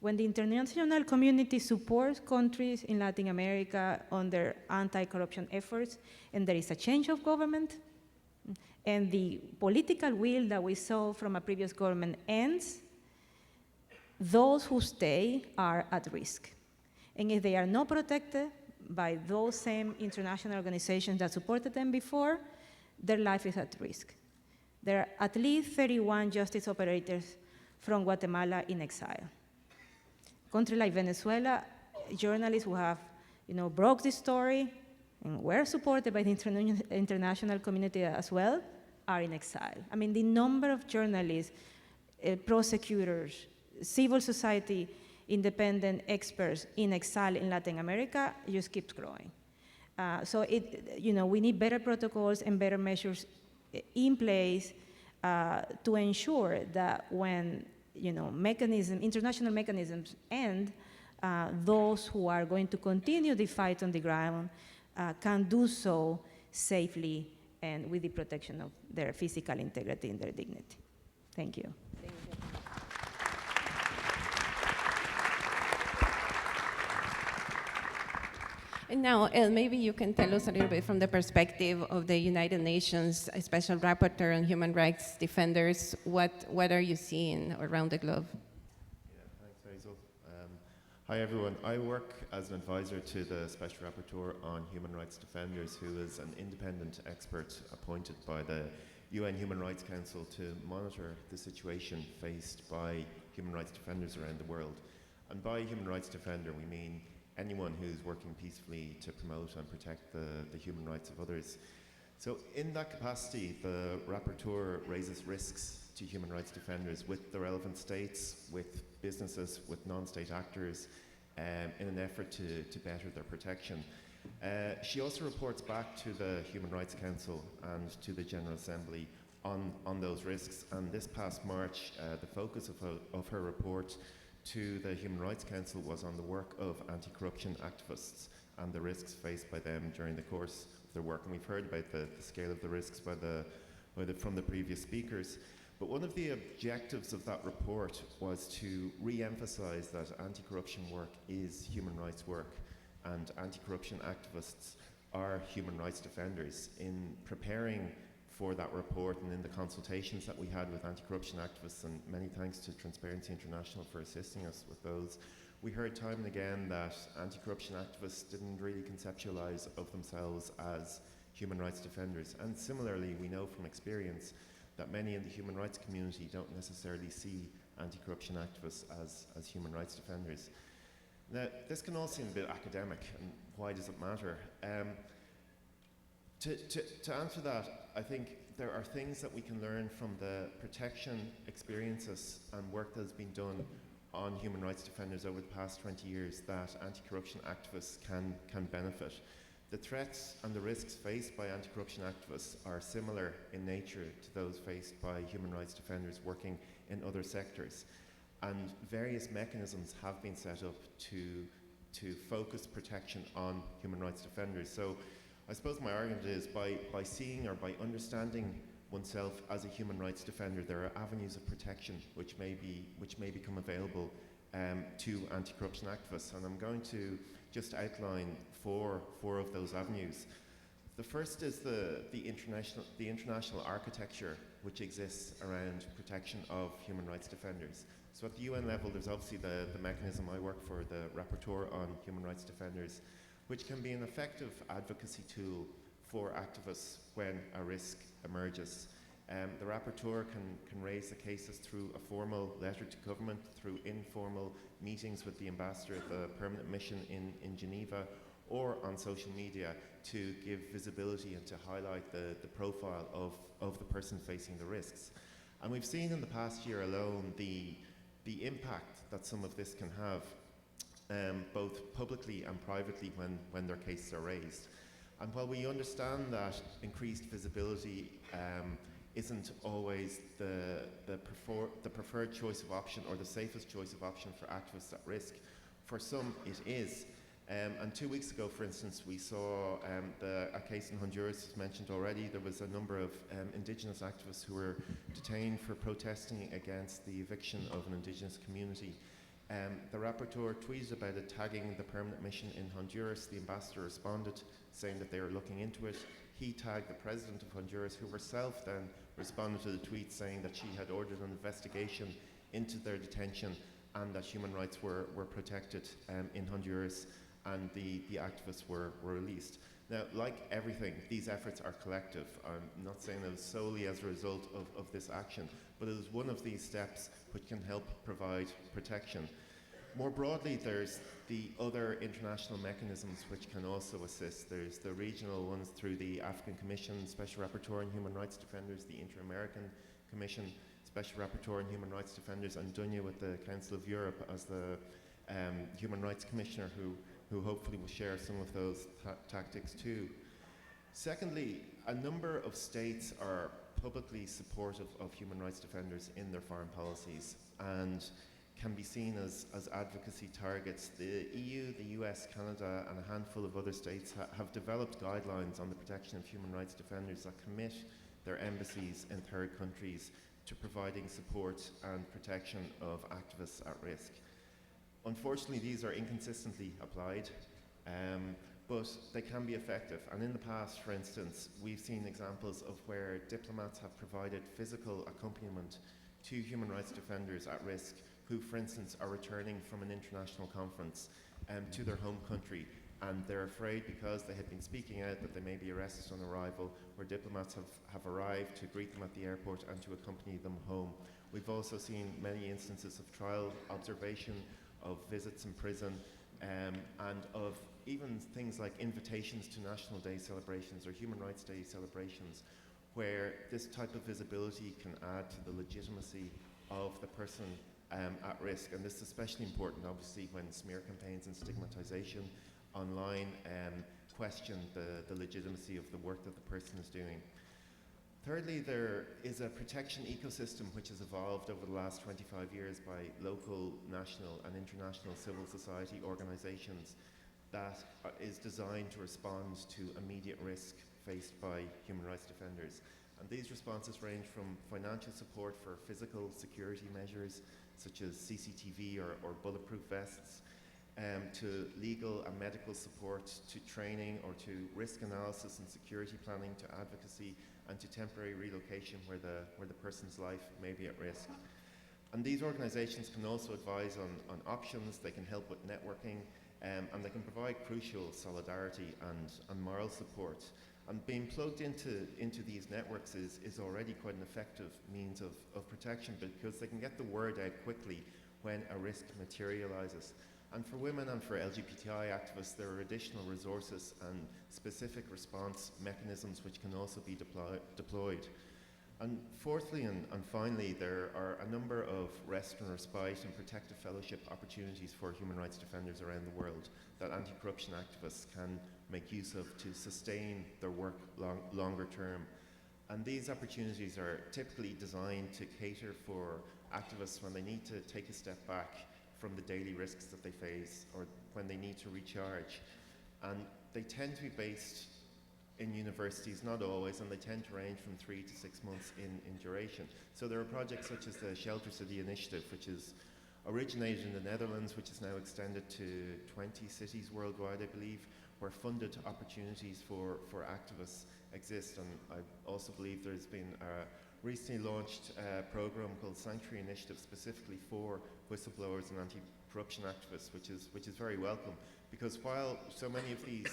When the international community supports countries in Latin America on their anti-corruption efforts, and there is a change of government, and the political will that we saw from a previous government ends, those who stay are at risk. And if they are not protected by those same international organizations that supported them before, their life is at risk. There are at least 31 justice operators from Guatemala in exile. Country like Venezuela, journalists who have, broke this story and were supported by the international community as well, are in exile. I mean, the number of journalists, prosecutors, civil society, independent experts in exile in Latin America just keeps growing. So we need better protocols and better measures in place to ensure that when international mechanisms, and those who are going to continue the fight on the ground can do so safely and with the protection of their physical integrity and their dignity. Thank you. And now, El, maybe you can tell us a little bit from the perspective of the United Nations Special Rapporteur on Human Rights Defenders, what are you seeing around the globe? Yeah, thanks, Hazel. Hi, everyone. I work as an advisor to the Special Rapporteur on Human Rights Defenders, who is an independent expert appointed by the UN Human Rights Council to monitor the situation faced by human rights defenders around the world. And by human rights defender, we mean anyone who's working peacefully to promote and protect the human rights of others. So in that capacity, the rapporteur raises risks to human rights defenders with the relevant states, with businesses, with non-state actors, in an effort to better their protection. She also reports back to the Human Rights Council and to the General Assembly on those risks. And this past March, the focus of her report to the Human Rights Council was on the work of anti-corruption activists and the risks faced by them during the course of their work. And we've heard about the scale of the risks from the previous speakers. But one of the objectives of that report was to re-emphasize that anti-corruption work is human rights work, and anti-corruption activists are human rights defenders. In preparing for that report and in the consultations that we had with anti-corruption activists, and many thanks to Transparency International for assisting us with those, we heard time and again that anti-corruption activists didn't really conceptualize of themselves as human rights defenders. And similarly, we know from experience that many in the human rights community don't necessarily see anti-corruption activists as human rights defenders. Now, this can all seem a bit academic, and why does it matter? To answer that, I think there are things that we can learn from the protection experiences and work that has been done on human rights defenders over the past 20 years that anti-corruption activists can benefit. The threats and the risks faced by anti-corruption activists are similar in nature to those faced by human rights defenders working in other sectors. And various mechanisms have been set up to focus protection on human rights defenders. So I suppose my argument is by seeing or by understanding oneself as a human rights defender, there are avenues of protection which may become available to anti-corruption activists. And I'm going to just outline four of those avenues. The first is the international architecture which exists around protection of human rights defenders. So at the UN level, there's obviously the mechanism I work for, the Rapporteur on Human Rights Defenders, which can be an effective advocacy tool for activists when a risk emerges. The Rapporteur can raise the cases through a formal letter to government, through informal meetings with the ambassador at the permanent mission in Geneva, or on social media to give visibility and to highlight the profile of the person facing the risks. And we've seen in the past year alone the impact that some of this can have, both publicly and privately when their cases are raised. And while we understand that increased visibility isn't always the preferred choice of option or the safest choice of option for activists at risk, for some it is. And 2 weeks ago, for instance, we saw a case in Honduras, as mentioned already. There was a number of indigenous activists who were detained for protesting against the eviction of an indigenous community. The rapporteur tweeted about it, tagging the permanent mission in Honduras. The ambassador responded, saying that they were looking into it. He tagged the president of Honduras, who herself then responded to the tweet, saying that she had ordered an investigation into their detention and that human rights were protected in Honduras, and the activists were released. Now, like everything, these efforts are collective. I'm not saying it was solely as a result of this action, but it is one of these steps which can help provide protection. More broadly, there's the other international mechanisms which can also assist. There's the regional ones through the African Commission, Special Rapporteur on Human Rights Defenders, the Inter-American Commission, Special Rapporteur on Human Rights Defenders, and Dunya with the Council of Europe as the Human Rights Commissioner who hopefully will share some of those tactics too. Secondly, a number of states are publicly supportive of human rights defenders in their foreign policies and can be seen as advocacy targets. The EU, the US, Canada, and a handful of other states have developed guidelines on the protection of human rights defenders that commit their embassies in third countries to providing support and protection of activists at risk. Unfortunately, these are inconsistently applied, but they can be effective. And in the past, for instance, we've seen examples of where diplomats have provided physical accompaniment to human rights defenders at risk who, for instance, are returning from an international conference to their home country, and they're afraid because they had been speaking out that they may be arrested on arrival, where diplomats have arrived to greet them at the airport and to accompany them home. We've also seen many instances of trial observation, of visits in prison, and of even things like invitations to National Day celebrations or Human Rights Day celebrations, where this type of visibility can add to the legitimacy of the person at risk. And this is especially important, obviously, when smear campaigns and stigmatization online question the legitimacy of the work that the person is doing. Thirdly, there is a protection ecosystem which has evolved over the last 25 years by local, national, and international civil society organizations that is designed to respond to immediate risk faced by human rights defenders. And these responses range from financial support for physical security measures, such as CCTV or bulletproof vests, to legal and medical support, to training or to risk analysis and security planning, to advocacy, and to temporary relocation where the person's life may be at risk. And these organizations can also advise on options, they can help with networking, and they can provide crucial solidarity and moral support. And being plugged into these networks is already quite an effective means of protection, because they can get the word out quickly when a risk materializes. And for women and for LGBTI activists, there are additional resources and specific response mechanisms which can also be deployed. And fourthly and finally, there are a number of rest and respite and protective fellowship opportunities for human rights defenders around the world that anti-corruption activists can make use of to sustain their work longer term. And these opportunities are typically designed to cater for activists when they need to take a step back from the daily risks that they face, or when they need to recharge. And they tend to be based in universities, not always, and they tend to range from 3 to 6 months in duration. So there are projects such as the Shelter City Initiative, which is originated in the Netherlands, which is now extended to 20 cities worldwide, I believe, where funded opportunities for activists exist. And I also believe there's been a recently launched program called Sanctuary Initiative, specifically for whistleblowers and anti-corruption activists, which is very welcome, because while so many of these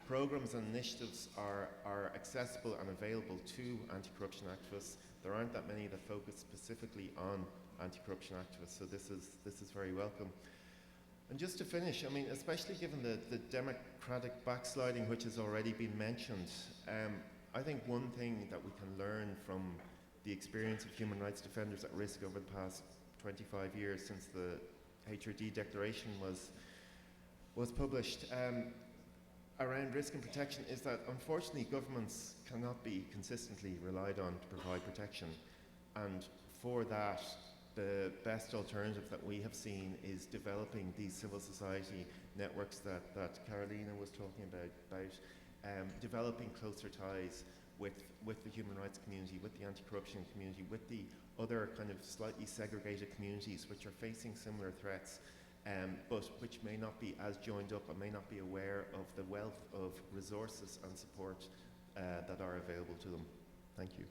programs and initiatives are accessible and available to anti-corruption activists, there aren't that many that focus specifically on anti-corruption activists, so this is very welcome. And just to finish, I mean, especially given the democratic backsliding which has already been mentioned, I think one thing that we can learn from the experience of human rights defenders at risk over the past 25 years since the HRD declaration was published around risk and protection is that unfortunately governments cannot be consistently relied on to provide protection, and for that the best alternative that we have seen is developing these civil society networks that Carolina was talking about developing closer ties with the human rights community, with the anti-corruption community, with the other kind of slightly segregated communities which are facing similar threats, but which may not be as joined up and may not be aware of the wealth of resources and support that are available to them. Thank you.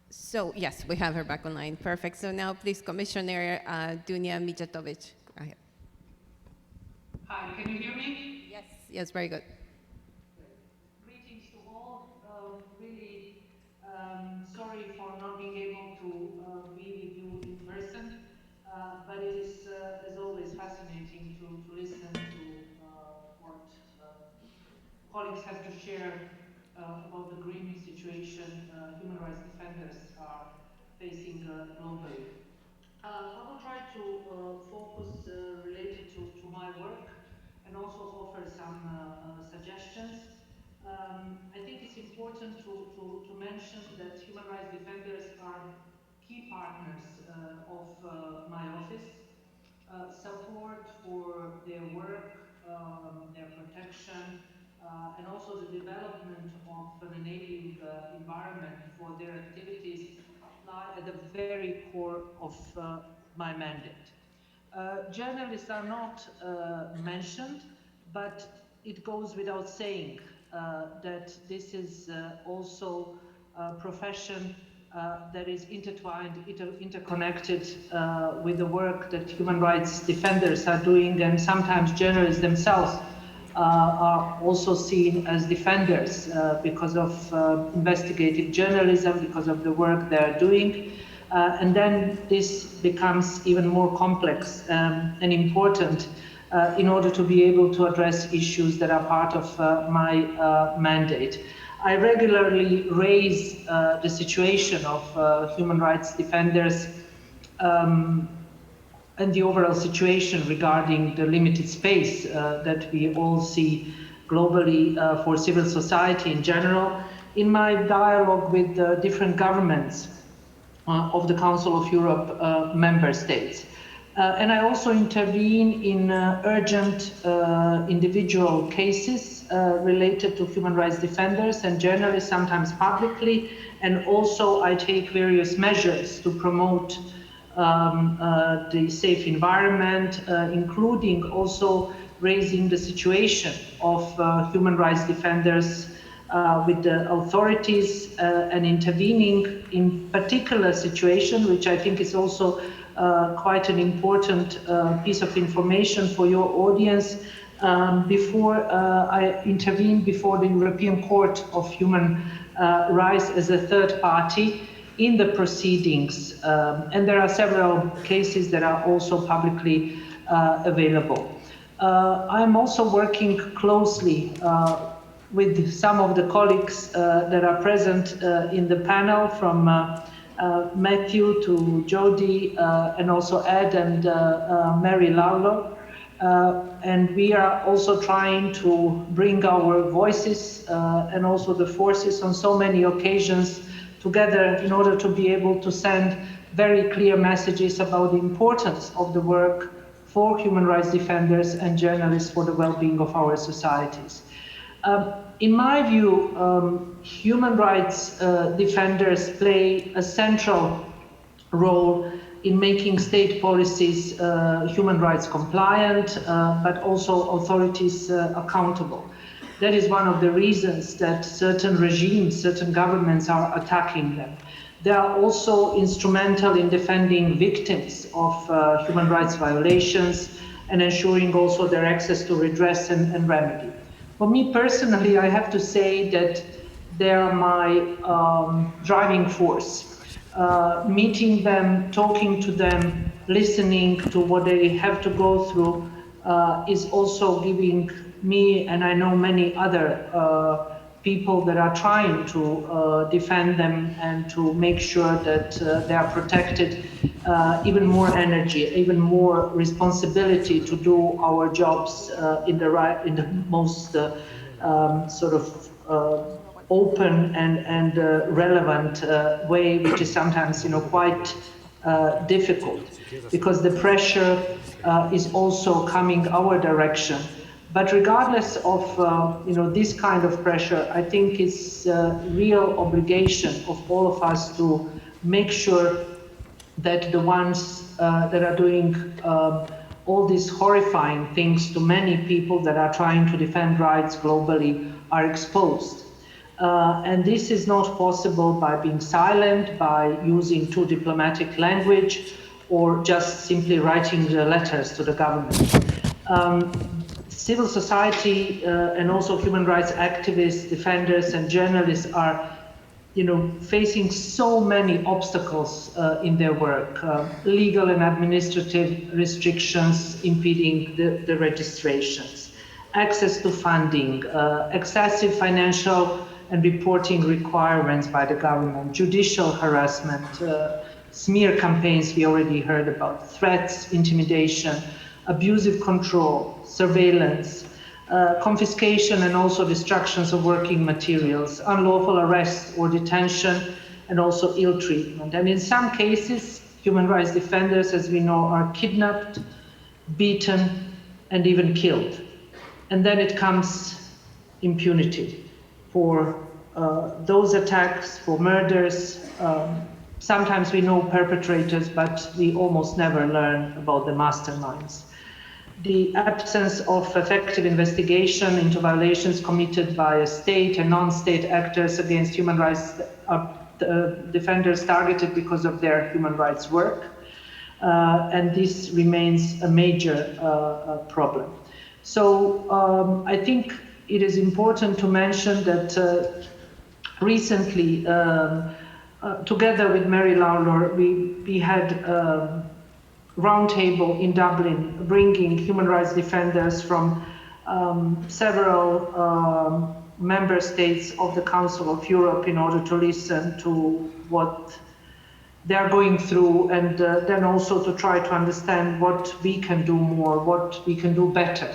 So yes, we have her back online. Perfect. So now please, Commissioner Dunia Mijatovic. Go ahead. Hi, can you hear me? Yes. Yes, very good. Greetings to all. Really sorry for not being able to be with you in person, but it is, as always, fascinating to listen to what colleagues have to share about the grim situation human rights defenders are facing globally. I will try to focus related to my work and also offer some suggestions. I think it's important to mention that human rights defenders are key partners of my office. Support for their work, their protection, and also the development of an enabling environment for their activities lie at the very core of my mandate. Journalists are not mentioned, but it goes without saying that this is also a profession that is intertwined, interconnected with the work that human rights defenders are doing, and sometimes journalists themselves are also seen as defenders because of investigative journalism, because of the work they're doing. And then this becomes even more complex and important in order to be able to address issues that are part of my mandate. I regularly raise the situation of human rights defenders and the overall situation regarding the limited space that we all see globally for civil society in general in my dialogue with different governments of the Council of Europe member states. And I also intervene in urgent individual cases related to human rights defenders and journalists, sometimes publicly, and also I take various measures to promote the safe environment, including also raising the situation of human rights defenders with the authorities and intervening in particular situation, which I think is also quite an important piece of information for your audience. Before I intervened before the European Court of Human Rights as a third party in the proceedings, and there are several cases that are also publicly available. I'm also working closely with some of the colleagues that are present in the panel, from Matthew to Jody, and also Ed and Mary Lawler. And we are also trying to bring our voices and also the forces on so many occasions together in order to be able to send very clear messages about the importance of the work for human rights defenders and journalists for the well-being of our societies. In my view, human rights defenders play a central role in making state policies human rights compliant, but also authorities accountable. That is one of the reasons that certain regimes, certain governments are attacking them. They are also instrumental in defending victims of human rights violations and ensuring also their access to redress and remedy. For me personally, I have to say that they are my driving force. Meeting them, talking to them, listening to what they have to go through is also giving me, and I know many other people that are trying to defend them and to make sure that they are protected, even more energy, even more responsibility to do our jobs in the most sort of open and relevant way, which is sometimes, quite difficult, because the pressure is also coming our direction. But regardless of this kind of pressure, I think it's a real obligation of all of us to make sure that the ones that are doing all these horrifying things to many people that are trying to defend rights globally are exposed. And this is not possible by being silent, by using too diplomatic language, or just simply writing the letters to the government. Civil society and also human rights activists, defenders, and journalists are, facing so many obstacles in their work, legal and administrative restrictions impeding the registrations, access to funding, excessive financial and reporting requirements by the government, judicial harassment, smear campaigns we already heard about, threats, intimidation, abusive control, surveillance, confiscation and also destructions of working materials, unlawful arrest or detention, and also ill treatment. And in some cases, human rights defenders, as we know, are kidnapped, beaten, and even killed. And then it comes impunity for those attacks, for murders. Sometimes we know perpetrators, but we almost never learn about the masterminds. The absence of effective investigation into violations committed by a state and non-state actors against human rights defenders targeted because of their human rights work. And this remains a major problem. So I think it is important to mention that recently, together with Mary Lawlor, we had a roundtable in Dublin, bringing human rights defenders from several member states of the Council of Europe in order to listen to what they are going through, and then also to try to understand what we can do more, what we can do better.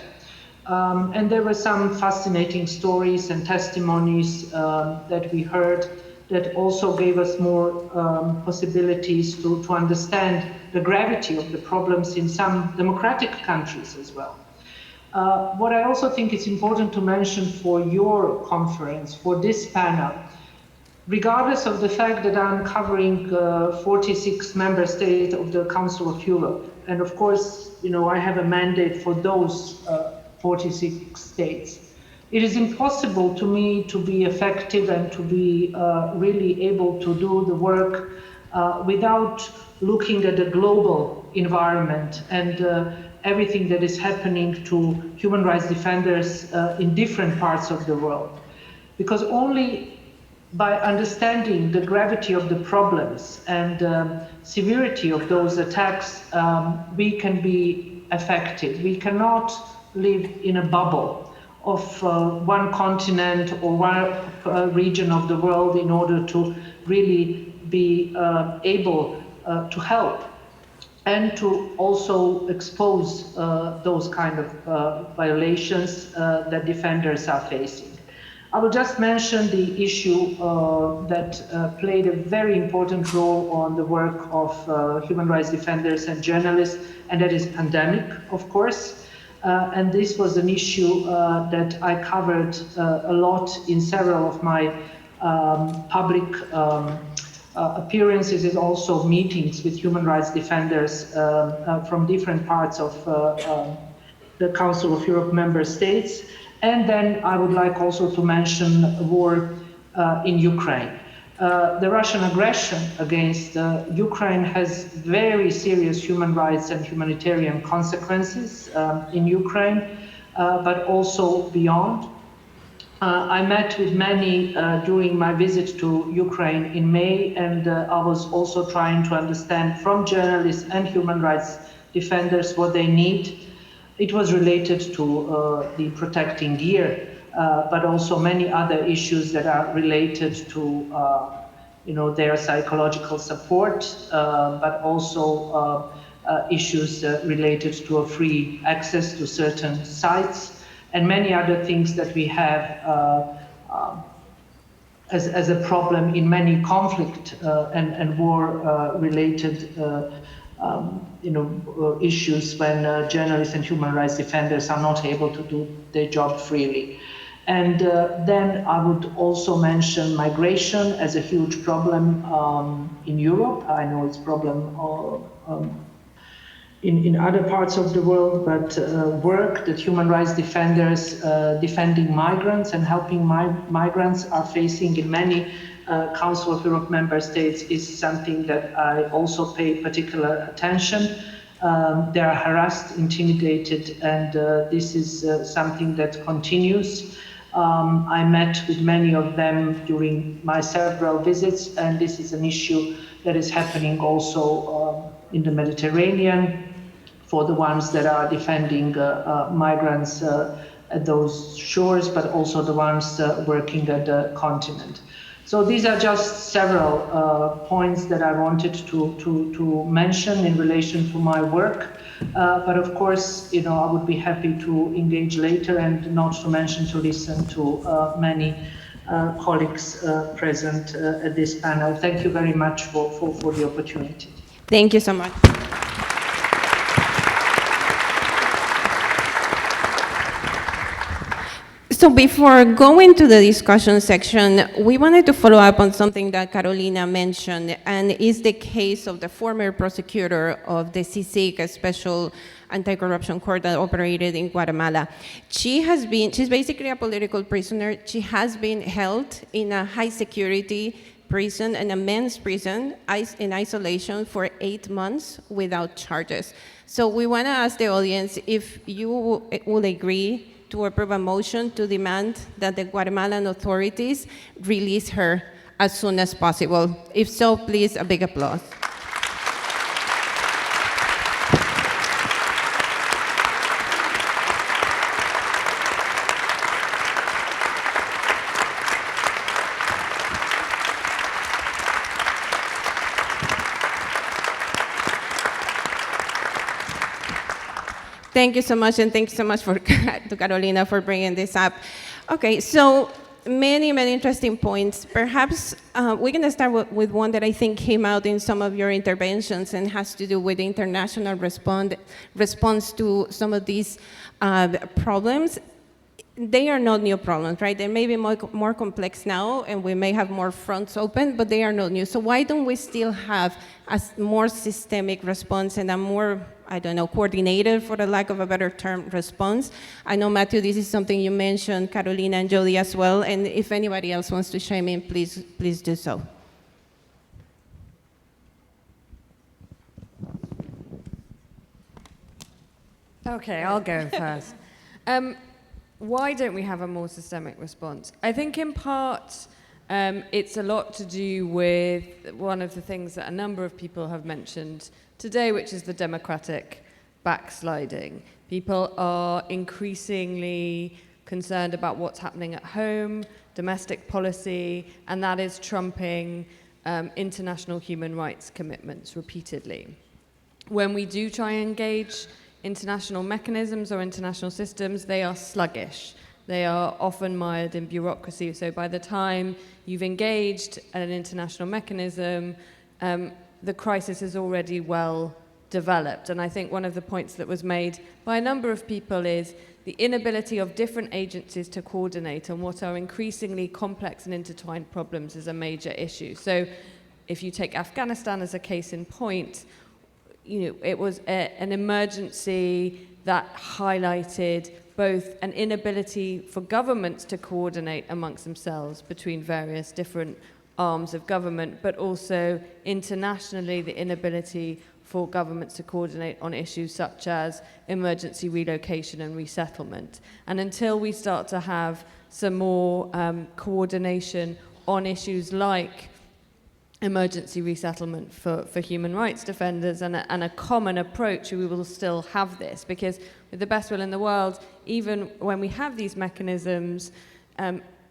And there were some fascinating stories and testimonies that we heard that also gave us more possibilities to understand the gravity of the problems in some democratic countries as well. What I also think is important to mention for your conference, for this panel, regardless of the fact that I'm covering 46 member states of the Council of Europe, and of course, you know, I have a mandate for those 46 states. It is impossible to me to be effective and to be really able to do the work without looking at the global environment and everything that is happening to human rights defenders in different parts of the world. Because only by understanding the gravity of the problems and severity of those attacks, we can be effective. We cannot live in a bubble of one continent or one region of the world in order to really be able to help and to also expose those kind of violations that defenders are facing. I will just mention the issue that played a very important role on the work of human rights defenders and journalists, and that is pandemic, of course. And this was an issue that I covered a lot in several of my public appearances and also meetings with human rights defenders from different parts of the Council of Europe member states. And then I would like also to mention war in Ukraine. The Russian aggression against Ukraine has very serious human rights and humanitarian consequences in Ukraine, but also beyond. I met with many during my visit to Ukraine in May, and I was also trying to understand from journalists and human rights defenders what they need. It was related to the protecting gear, but also many other issues that are related to you know, their psychological support, but also issues related to a free access to certain sites, and many other things that we have as a problem in many conflict and war related you know, issues when journalists and human rights defenders are not able to do their job freely. And then I would also mention migration as a huge problem in Europe. I know it's a problem in other parts of the world, but work that human rights defenders defending migrants and helping migrants are facing in many Council of Europe member states is something that I also pay particular attention. They are harassed, intimidated, and this is something that continues. I met with many of them during my several visits, and this is an issue that is happening also in the Mediterranean for the ones that are defending migrants at those shores, but also the ones working at the continent. So these are just several points that I wanted to mention in relation to my work. But of course, you know, I would be happy to engage later, and not to mention to listen to many colleagues present at this panel. Thank you very much for the opportunity. Thank you so much. So before going to the discussion section, we wanted to follow up on something that Carolina mentioned, and is the case of the former prosecutor of the CICIG, a special anti-corruption court that operated in Guatemala. She's basically a political prisoner. She has been held in a high security prison, and a men's prison, in isolation for 8 months without charges. So we want to ask the audience if you will agree to approve a motion to demand that the Guatemalan authorities release her as soon as possible. If so, please, a big applause. Thank you so much, and thank you so much to Carolina for bringing this up. Okay, so many interesting points. Perhaps we're going to start with one that I think came out in some of your interventions and has to do with the international response to some of these problems. They are not new problems, right? They may be more complex now, and we may have more fronts open, but they are not new. So why don't we still have a more systemic response and a more, I don't know, coordinated, for the lack of a better term, response? I know, Matthew, this is something you mentioned, Carolina and Jody as well, and if anybody else wants to chime in, please do so. Okay, I'll go first. Why don't we have a more systemic response? I think in part it's a lot to do with one of the things that a number of people have mentioned today, which is the democratic backsliding. People are increasingly concerned about what's happening at home, domestic policy, and that is trumping international human rights commitments repeatedly. When we do try and engage international mechanisms or international systems, they are sluggish. They are often mired in bureaucracy. So by the time you've engaged an international mechanism, the crisis is already well developed. And I think one of the points that was made by a number of people is the inability of different agencies to coordinate on what are increasingly complex and intertwined problems is a major issue. So if you take Afghanistan as a case in point, you know, it was an emergency that highlighted both an inability for governments to coordinate amongst themselves between various different arms of government, but also internationally the inability for governments to coordinate on issues such as emergency relocation and resettlement. And until we start to have some more coordination on issues like emergency resettlement for human rights defenders and a common approach, we will still have this, because with the best will in the world, even when we have these mechanisms,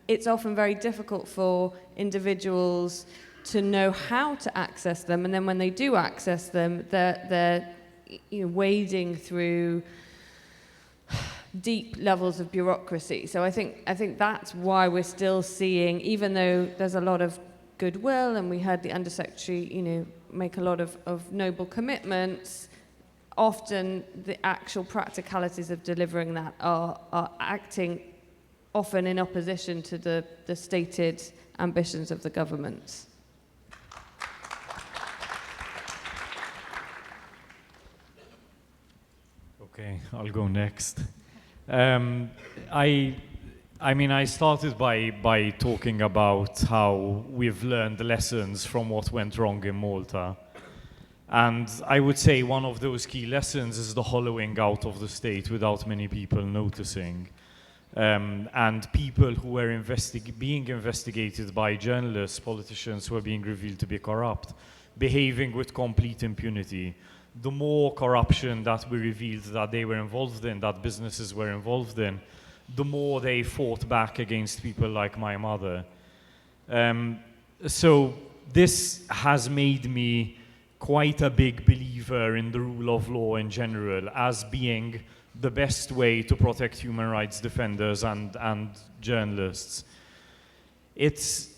it's often very difficult for individuals to know how to access them, and then when they do access them, they're wading through deep levels of bureaucracy. So I think that's why we're still seeing, even though there's a lot of goodwill, and we heard the Undersecretary, make a lot of noble commitments, often the actual practicalities of delivering that are acting often in opposition to the stated ambitions of the governments. Okay, I'll go next. I mean, I started by talking about how we've learned lessons from what went wrong in Malta. And I would say one of those key lessons is the hollowing out of the state without many people noticing. And people who were being investigated by journalists, politicians who were being revealed to be corrupt, behaving with complete impunity. The more corruption that we revealed that they were involved in, that businesses were involved in, the more they fought back against people like my mother. So this has made me quite a big believer in the rule of law in general as being the best way to protect human rights defenders and journalists. It's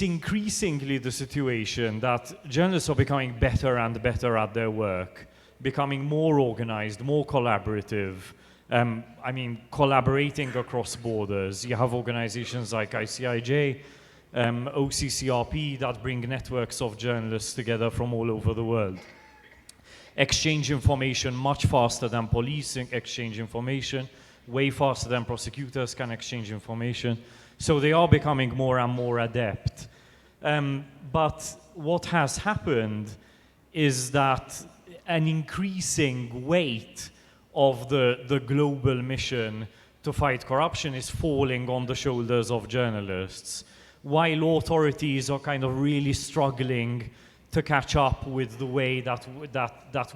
increasingly the situation that journalists are becoming better and better at their work, becoming more organized, more collaborative. I mean, collaborating across borders. You have organizations like ICIJ, OCCRP that bring networks of journalists together from all over the world. Exchange information much faster than police exchange information, way faster than prosecutors can exchange information. So they are becoming more and more adept. But what has happened is that an increasing weight of the global mission to fight corruption is falling on the shoulders of journalists, while authorities are kind of really struggling to catch up with the way that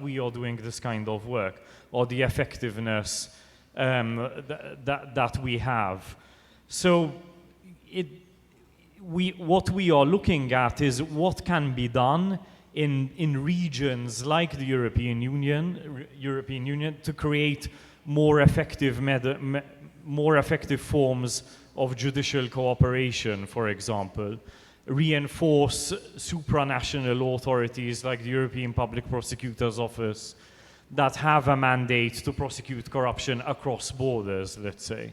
we are doing this kind of work, or the effectiveness that we have. So what we are looking at is what can be done in regions like the European Union to create more effective forms of judicial cooperation, for example, reinforce supranational authorities like the European Public Prosecutor's Office that have a mandate to prosecute corruption across borders, let's say.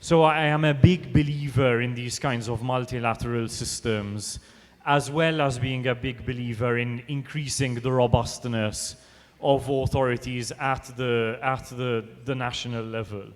So I am a big believer in these kinds of multilateral systems, as well as being a big believer in increasing the robustness of authorities at the national level.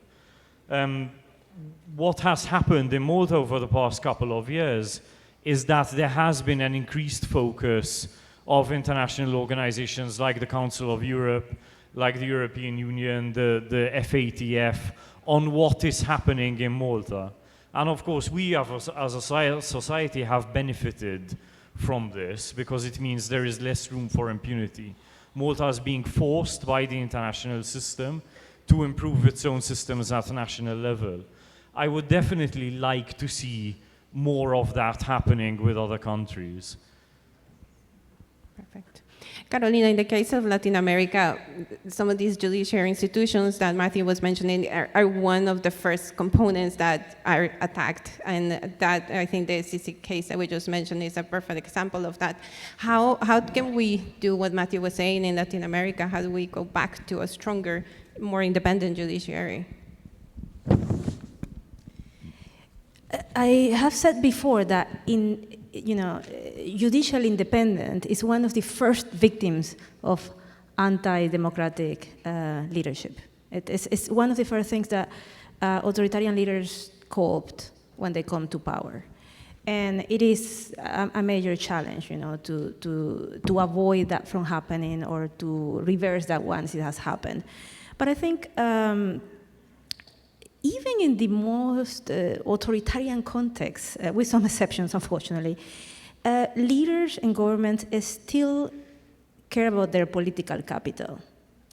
What has happened in Malta over the past couple of years is that there has been an increased focus of international organizations like the Council of Europe, like the European Union, the FATF, on what is happening in Malta. And of course, we have, as a society have benefited from this because it means there is less room for impunity. Malta is being forced by the international system to improve its own systems at a national level. I would definitely like to see more of that happening with other countries. Perfect. Carolina, in the case of Latin America, some of these judiciary institutions that Matthew was mentioning are one of the first components that are attacked. And that, I think the CC case that we just mentioned is a perfect example of that. How can we do what Matthew was saying in Latin America? How do we go back to a stronger, more independent judiciary? I have said before that judicial independence is one of the first victims of anti-democratic leadership. It's one of the first things that authoritarian leaders co-opt when they come to power. And it is a major challenge, to avoid that from happening or to reverse that once it has happened. But I think even in the most authoritarian context, with some exceptions, unfortunately, leaders and governments still care about their political capital,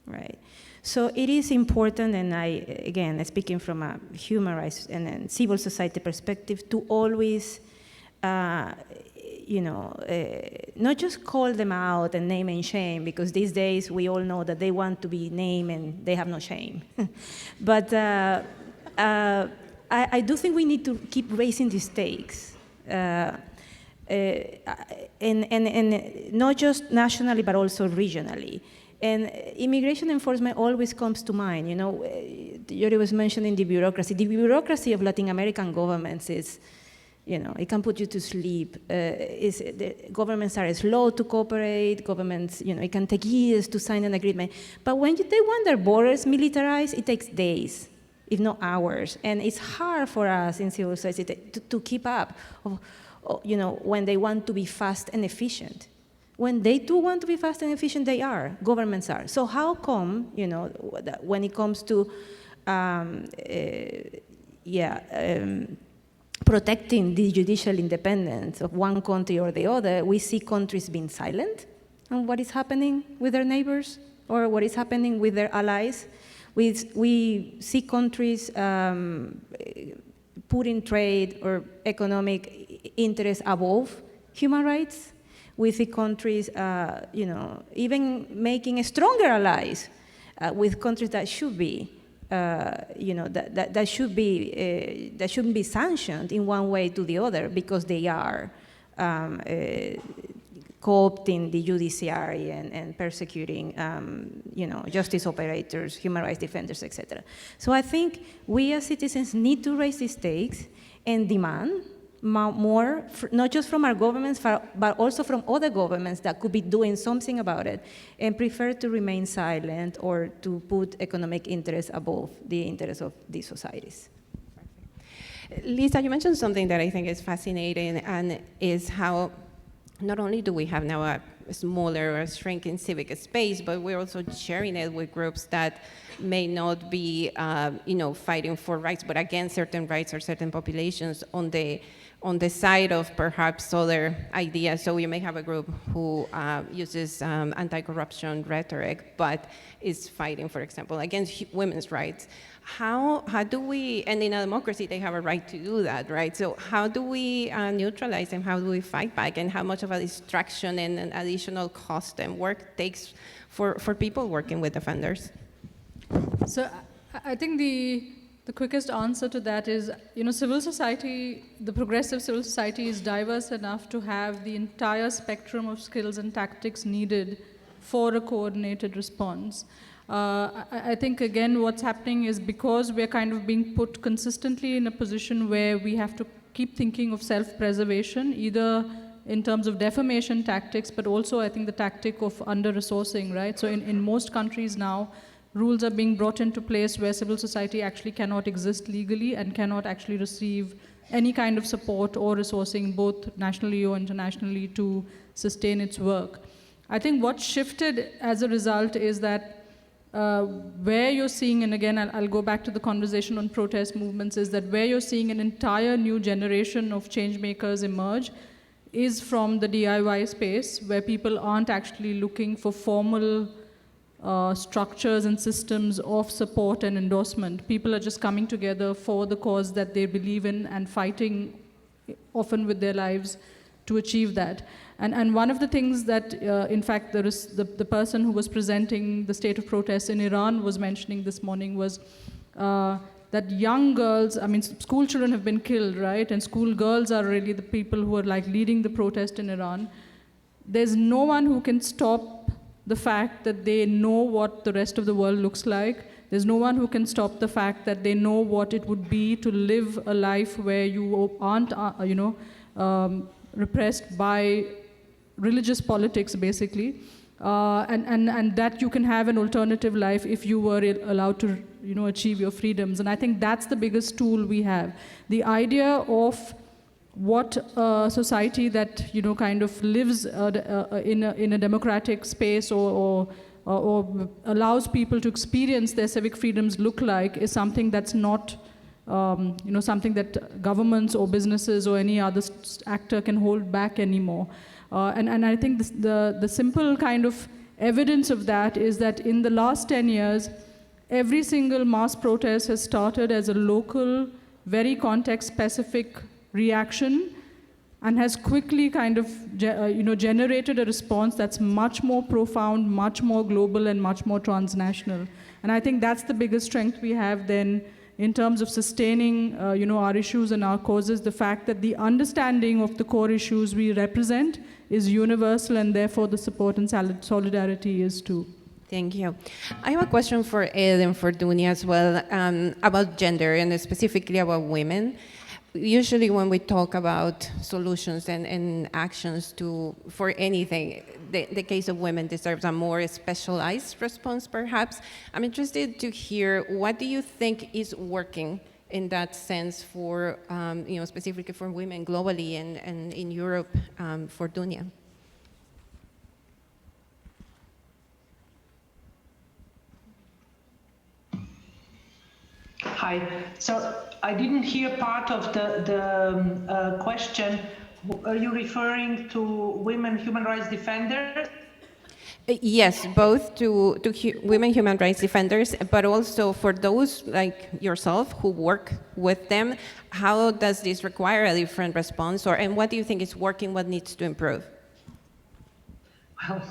right? So it is important, and again, speaking from a human rights and civil society perspective, to always, not just call them out and name and shame, because these days we all know that they want to be named and they have no shame. But I do think we need to keep raising the stakes, and not just nationally, but also regionally. And immigration enforcement always comes to mind. Yuri was mentioning the bureaucracy. The bureaucracy of Latin American governments is, it can put you to sleep. The governments are slow to cooperate. Governments, it can take years to sign an agreement. But when they want their borders militarized, it takes days, if not hours. And it's hard for us in civil society to keep up, when they want to be fast and efficient. When they do want to be fast and efficient, they are. Governments are. So how come, when it comes to protecting the judicial independence of one country or the other, we see countries being silent on what is happening with their neighbors or what is happening with their allies? We see countries putting trade or economic interests above human rights. We see countries, even making stronger allies with countries that should be, that shouldn't be sanctioned in one way to the other because they are co-opting the judiciary and persecuting, justice operators, human rights defenders, etc. So I think we as citizens need to raise the stakes and demand more, not just from our governments, but also from other governments that could be doing something about it, and prefer to remain silent or to put economic interests above the interests of these societies. Lisa, you mentioned something that I think is fascinating, and is how not only do we have now a smaller or shrinking civic space, but we're also sharing it with groups that may not be, fighting for rights, but against certain rights or certain populations on the side of perhaps other ideas. So you may have a group who uses anti-corruption rhetoric, but is fighting, for example, against women's rights. How do we, and in a democracy, they have a right to do that, right? So how do we neutralize them? How do we fight back? And how much of a distraction and an additional cost and work takes for people working with defenders? So I think the quickest answer to that is, civil society, the progressive civil society is diverse enough to have the entire spectrum of skills and tactics needed for a coordinated response. I think, again, what's happening is because we're kind of being put consistently in a position where we have to keep thinking of self-preservation, either in terms of defamation tactics, but also I think the tactic of under-resourcing, right? So in most countries now, rules are being brought into place where civil society actually cannot exist legally and cannot actually receive any kind of support or resourcing, both nationally or internationally, to sustain its work. I think what shifted as a result is that where you're seeing, and again, I'll go back to the conversation on protest movements, is that where you're seeing an entire new generation of change makers emerge is from the DIY space, where people aren't actually looking for formal structures and systems of support and endorsement. People are just coming together for the cause that they believe in and fighting often with their lives to achieve that. And one of the things that, in fact, the person who was presenting the state of protest in Iran was mentioning this morning was that young girls, school children have been killed, right? And school girls are really the people who are like leading the protest in Iran. There's no one who can stop the fact that they know what the rest of the world looks like. There's no one who can stop the fact that they know what it would be to live a life where you aren't, repressed by religious politics, basically, and that you can have an alternative life if you were allowed to, achieve your freedoms. And I think that's the biggest tool we have. The idea of what a society that, kind of lives in a democratic space or allows people to experience their civic freedoms look like is something that's not something that governments or businesses or any other actor can hold back anymore. And I think the simple kind of evidence of that is that in the last 10 years, every single mass protest has started as a local, very context-specific reaction and has quickly kind of generated a response that's much more profound, much more global, and much more transnational. And I think that's the biggest strength we have then in terms of sustaining our issues and our causes, the fact that the understanding of the core issues we represent is universal, and therefore the support and solidarity is too. Thank you. I have a question for Ed and for Dunia as well about gender and specifically about women. Usually when we talk about solutions and actions for anything, the case of women deserves a more specialized response, perhaps. I'm interested to hear, what do you think is working in that sense for, specifically for women globally and in Europe for Dunia? Hi. So I didn't hear part of the question. Are you referring to women human rights defenders? Yes, both to women human rights defenders, but also for those like yourself who work with them. How does this require a different response, and what do you think is working, what needs to improve? Well,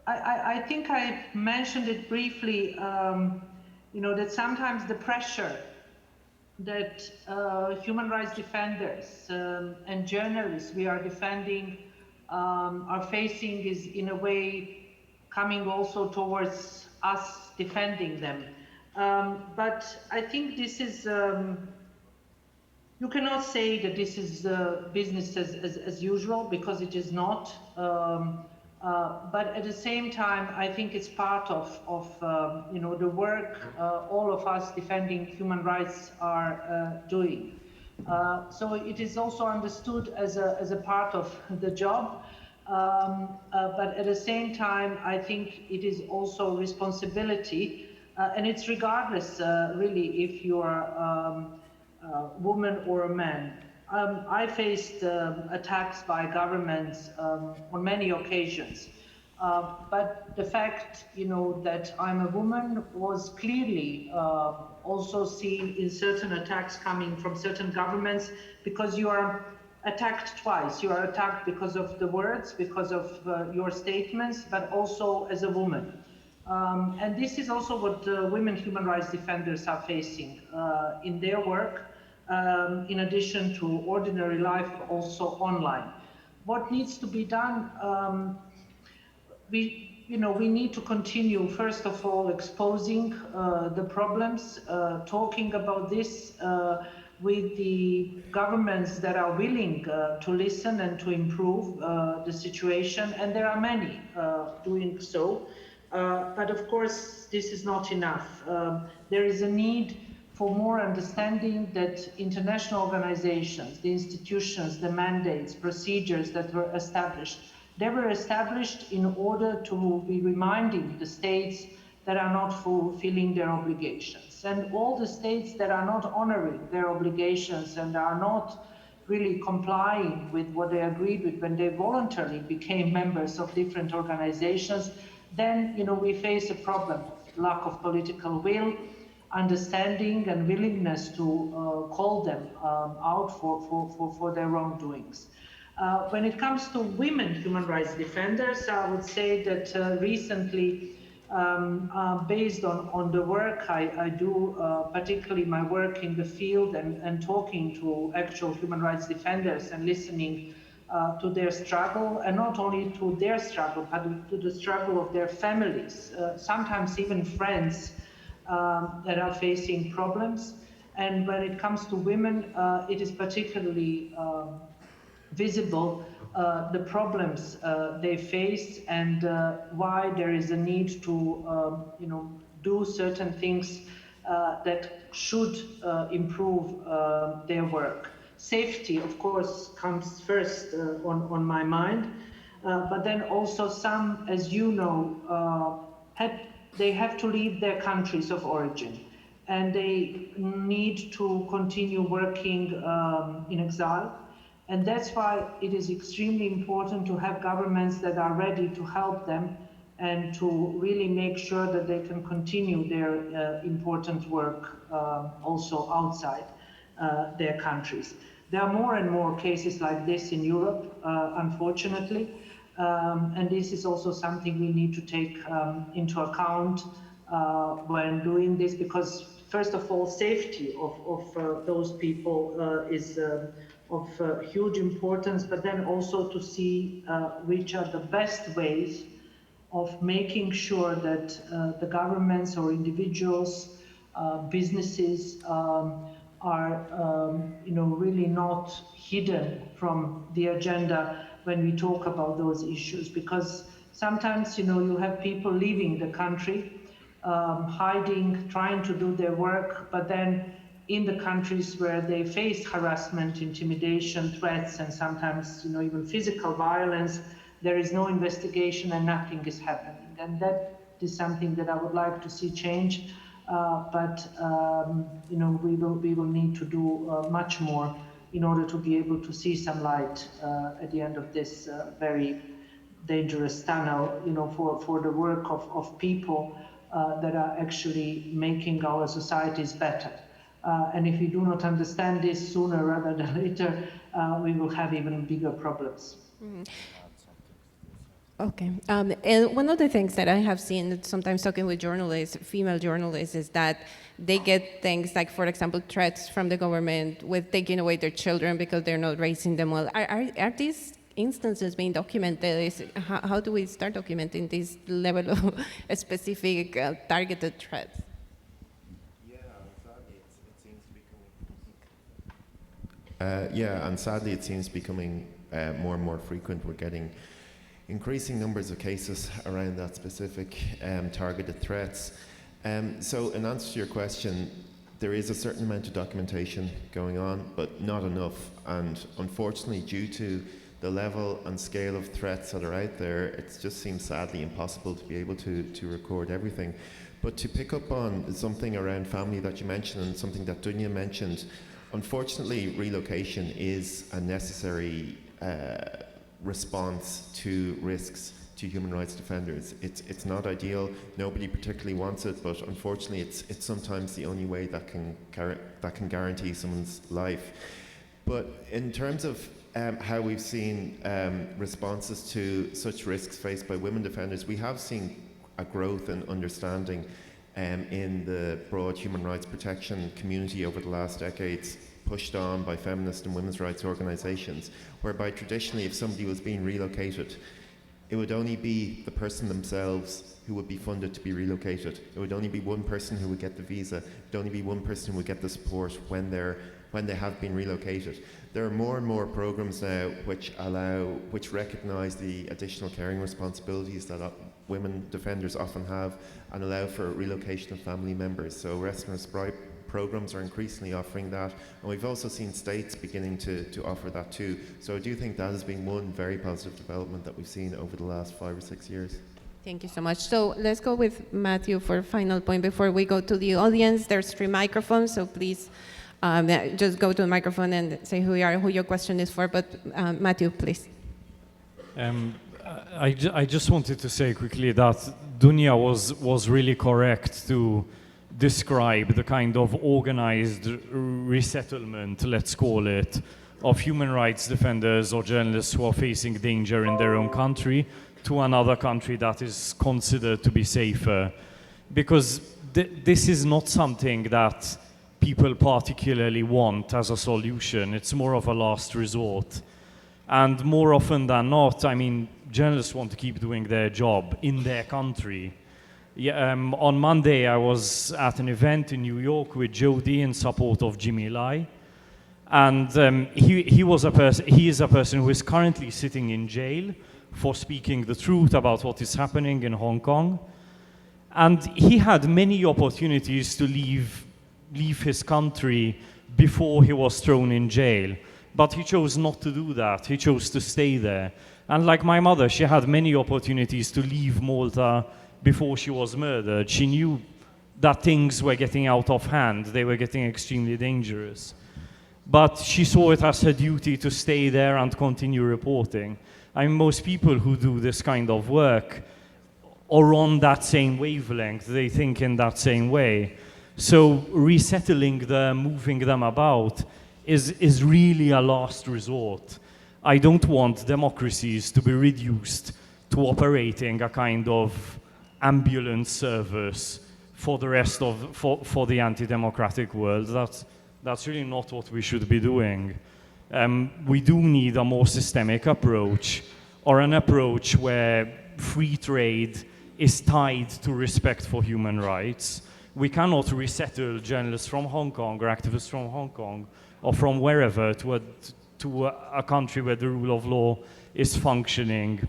I think I mentioned it briefly, that sometimes the pressure that human rights defenders and journalists we are defending are facing is in a way coming also towards us defending them. But I think this is, you cannot say that this is business as usual, because it is not. But at the same time, I think it's part of the work all of us defending human rights are doing. So it is also understood as a part of the job. But at the same time, I think it is also responsibility, and it's regardless really if you are woman or a man. I faced attacks by governments on many occasions, but the fact, that I'm a woman was clearly also seen in certain attacks coming from certain governments, because you are attacked twice. You are attacked because of the words, because of your statements, but also as a woman. And this is also what women human rights defenders are facing in their work, in addition to ordinary life, also online. What needs to be done? We need to continue, first of all, exposing the problems, talking about this with the governments that are willing to listen and to improve the situation, and there are many doing so. But of course, this is not enough. There is a need for more understanding that international organizations, the institutions, the mandates, procedures that were established, they were established in order to be reminding the states that are not fulfilling their obligations. And all the states that are not honoring their obligations and are not really complying with what they agreed with when they voluntarily became members of different organizations, then we face a problem of lack of political will, understanding and willingness to call them out for their wrongdoings. When it comes to women human rights defenders, I would say that recently, based on the work I do, particularly my work in the field and talking to actual human rights defenders and listening to their struggle, and not only to their struggle, but to the struggle of their families, sometimes even friends that are facing problems. And when it comes to women, it is particularly visible the problems they face, and why there is a need to do certain things that should improve their work. Safety, of course, comes first on my mind, but then also some, as you know, they have to leave their countries of origin, and they need to continue working in exile. And that's why it is extremely important to have governments that are ready to help them and to really make sure that they can continue their important work also outside their countries. There are more and more cases like this in Europe, unfortunately, and this is also something we need to take into account when doing this, because first of all, safety of those people is of huge importance, but then also to see which are the best ways of making sure that the governments or individuals, businesses are really not hidden from the agenda when we talk about those issues. Because sometimes you have people leaving the country, hiding, trying to do their work, but then in the countries where they face harassment, intimidation, threats, and sometimes even physical violence, there is no investigation and nothing is happening. And that is something that I would like to see change, but we will need to do much more in order to be able to see some light at the end of this very dangerous tunnel, for the work of people that are actually making our societies better. And if we do not understand this sooner rather than later, we will have even bigger problems. Okay. And one of the things that I have seen sometimes talking with journalists, female journalists, is that they get things like, for example, threats from the government with taking away their children because they're not raising them well. Are these instances being documented? How do we start documenting this level of specific targeted threats? And sadly it seems becoming more and more frequent. We're getting increasing numbers of cases around that specific targeted threats. So in answer to your question, there is a certain amount of documentation going on, but not enough. And unfortunately, due to the level and scale of threats that are out there, it just seems sadly impossible to be able to record everything. But to pick up on something around family that you mentioned and something that Dunya mentioned, unfortunately, relocation is a necessary response to risks to human rights defenders. It's not ideal. Nobody particularly wants it, but unfortunately, it's sometimes the only way that can guarantee someone's life. But in terms of how we've seen responses to such risks faced by women defenders, we have seen a growth in understanding in the broad human rights protection community over the last decades, pushed on by feminist and women's rights organisations, whereby traditionally if somebody was being relocated, it would only be the person themselves who would be funded to be relocated. It would only be one person who would get the visa. It would only be one person who would get the support when they have been relocated. There are more and more programs now which recognise the additional caring responsibilities that women defenders often have and allow for relocation of family members. So rest and respite programs are increasingly offering that, and we've also seen states beginning to offer that too. So I do think that has been one very positive development that we've seen over the last 5 or 6 years. Thank you so much. So let's go with Matthew for a final point before we go to the audience. There's 3 microphones, so please just go to the microphone and say who you are, who your question is for. But Matthew, please. I just wanted to say quickly that Dunya was really correct to describe the kind of organized resettlement, let's call it, of human rights defenders or journalists who are facing danger in their own country to another country that is considered to be safer. Because this is not something that people particularly want as a solution. It's more of a last resort. And more often than not, I mean, journalists want to keep doing their job in their country. Yeah, on Monday, I was at an event in New York with Jody in support of Jimmy Lai. And he is a person who is currently sitting in jail for speaking the truth about what is happening in Hong Kong. And he had many opportunities to leave his country before he was thrown in jail. But he chose not to do that. He chose to stay there. And like my mother, she had many opportunities to leave Malta before she was murdered. She knew that things were getting out of hand. They were getting extremely dangerous. But she saw it as her duty to stay there and continue reporting. I mean, most people who do this kind of work are on that same wavelength. They think in that same way. So resettling them, moving them about is really a last resort. I don't want democracies to be reduced to operating a kind of ambulance service for the rest of, for the anti-democratic world. That's really not what we should be doing. We do need a more systemic approach, or an approach where free trade is tied to respect for human rights. We cannot resettle journalists from Hong Kong or activists from Hong Kong or from wherever to a country where the rule of law is functioning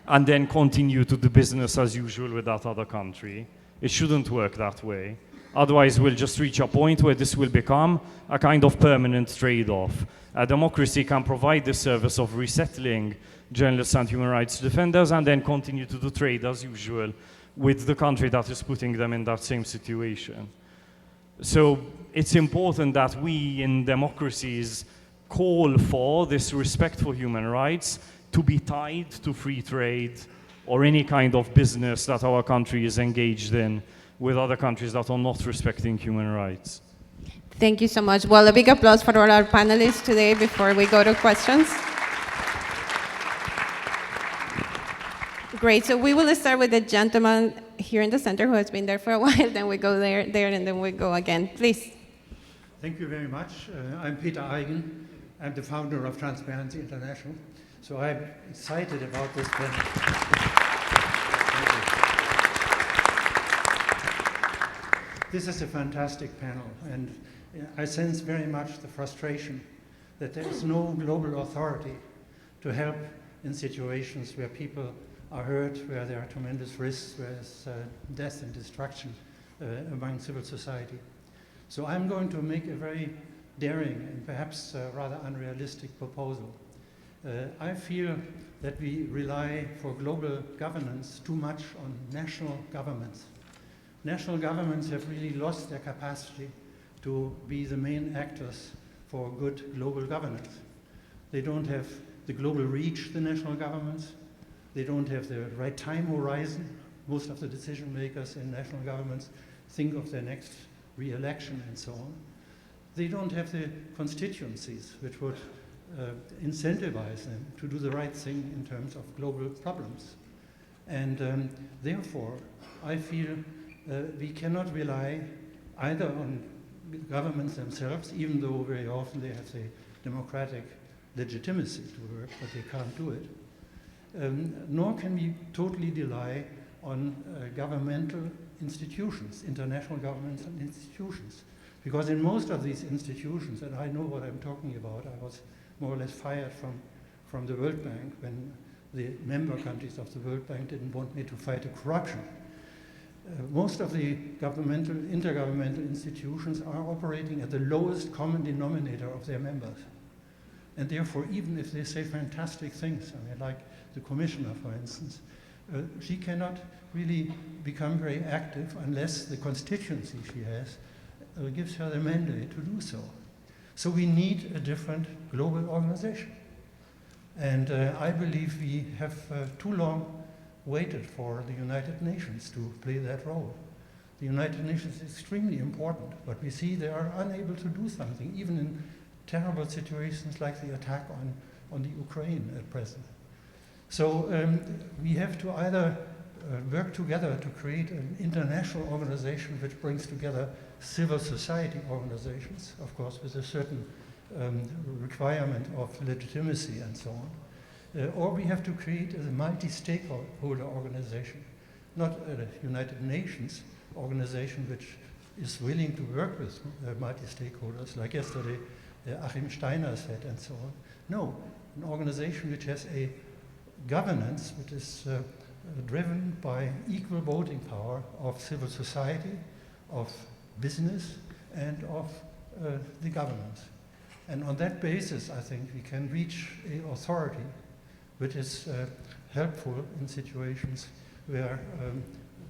and then continue to do business as usual with that other country. It shouldn't work that way. Otherwise, we'll just reach a point where this will become a kind of permanent trade-off. A democracy can provide the service of resettling journalists and human rights defenders and then continue to do trade as usual with the country that is putting them in that same situation. So it's important that we in democracies call for this respect for human rights, to be tied to free trade or any kind of business that our country is engaged in with other countries that are not respecting human rights. Thank you so much. Well, a big applause for all our panelists today before we go to questions. Great, so we will start with the gentleman here in the center who has been there for a while, then we go there, and then we go again. Please. Thank you very much. I'm Peter Eigen. I'm the founder of Transparency International. So I'm excited about this panel. This is a fantastic panel, and I sense very much the frustration that there is no global authority to help in situations where people are hurt, where there are tremendous risks, where there's death and destruction among civil society. So I'm going to make a very daring and perhaps rather unrealistic proposal. I feel that we rely for global governance too much on national governments. National governments have really lost their capacity to be the main actors for good global governance. They don't have the global reach, the national governments. They don't have the right time horizon. Most of the decision makers in national governments think of their next re-election and so on. They don't have the constituencies which would incentivize them to do the right thing in terms of global problems. And therefore, I feel we cannot rely either on governments themselves, even though very often they have the democratic legitimacy to work, but they can't do it. Nor can we totally rely on governmental institutions, international governments and institutions. Because in most of these institutions, and I know what I'm talking about, I was more or less fired from the World Bank when the member countries of the World Bank didn't want me to fight corruption. Most of the intergovernmental institutions are operating at the lowest common denominator of their members. And therefore, even if they say fantastic things, I mean, like the commissioner, for instance, she cannot really become very active unless the constituency she has gives her the mandate to do so. So we need a different global organization. And I believe we have too long waited for the United Nations to play that role. The United Nations is extremely important, but we see they are unable to do something, even in terrible situations like the attack on the Ukraine at present. So we have to either work together to create an international organization which brings together civil society organizations, of course, with a certain requirement of legitimacy and so on. Or we have to create a multi-stakeholder organization, not a United Nations organization which is willing to work with multi-stakeholders, like yesterday Achim Steiner said, and so on. No, an organization which has a governance which is driven by equal voting power of civil society, of business, and of the government. And on that basis, I think we can reach an authority which is helpful in situations where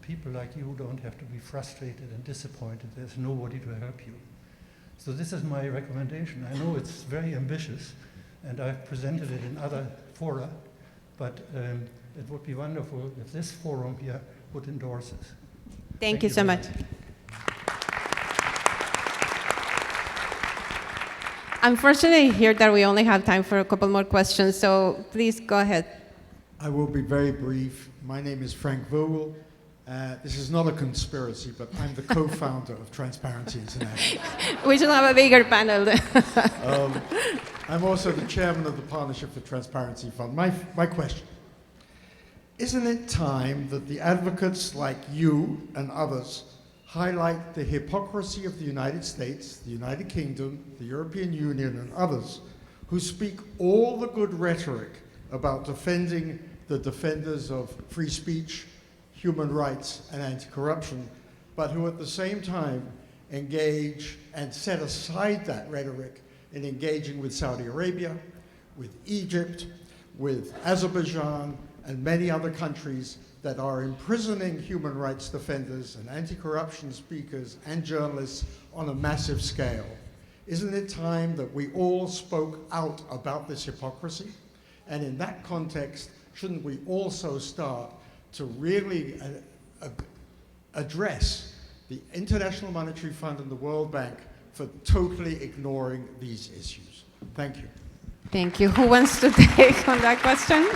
people like you don't have to be frustrated and disappointed. There's nobody to help you. So this is my recommendation. I know it's very ambitious, and I've presented it in other fora, but it would be wonderful if this forum here would endorse it. Thank you so much. Unfortunately, here that we only have time for a couple more questions, so please go ahead. I will be very brief. My name is Frank Vogel. This is not a conspiracy, but I'm the co-founder of Transparency International. We should have a bigger panel. I'm also the chairman of the Partnership for Transparency Fund. My question, isn't it time that the advocates like you and others highlight the hypocrisy of the United States, the United Kingdom, the European Union, and others who speak all the good rhetoric about defending the defenders of free speech, human rights, and anti-corruption, but who at the same time engage and set aside that rhetoric in engaging with Saudi Arabia, with Egypt, with Azerbaijan, and many other countries that are imprisoning human rights defenders and anti-corruption speakers and journalists on a massive scale. Isn't it time that we all spoke out about this hypocrisy? And in that context, shouldn't we also start to really address the International Monetary Fund and the World Bank for totally ignoring these issues? Thank you. Thank you. Who wants to take on that question?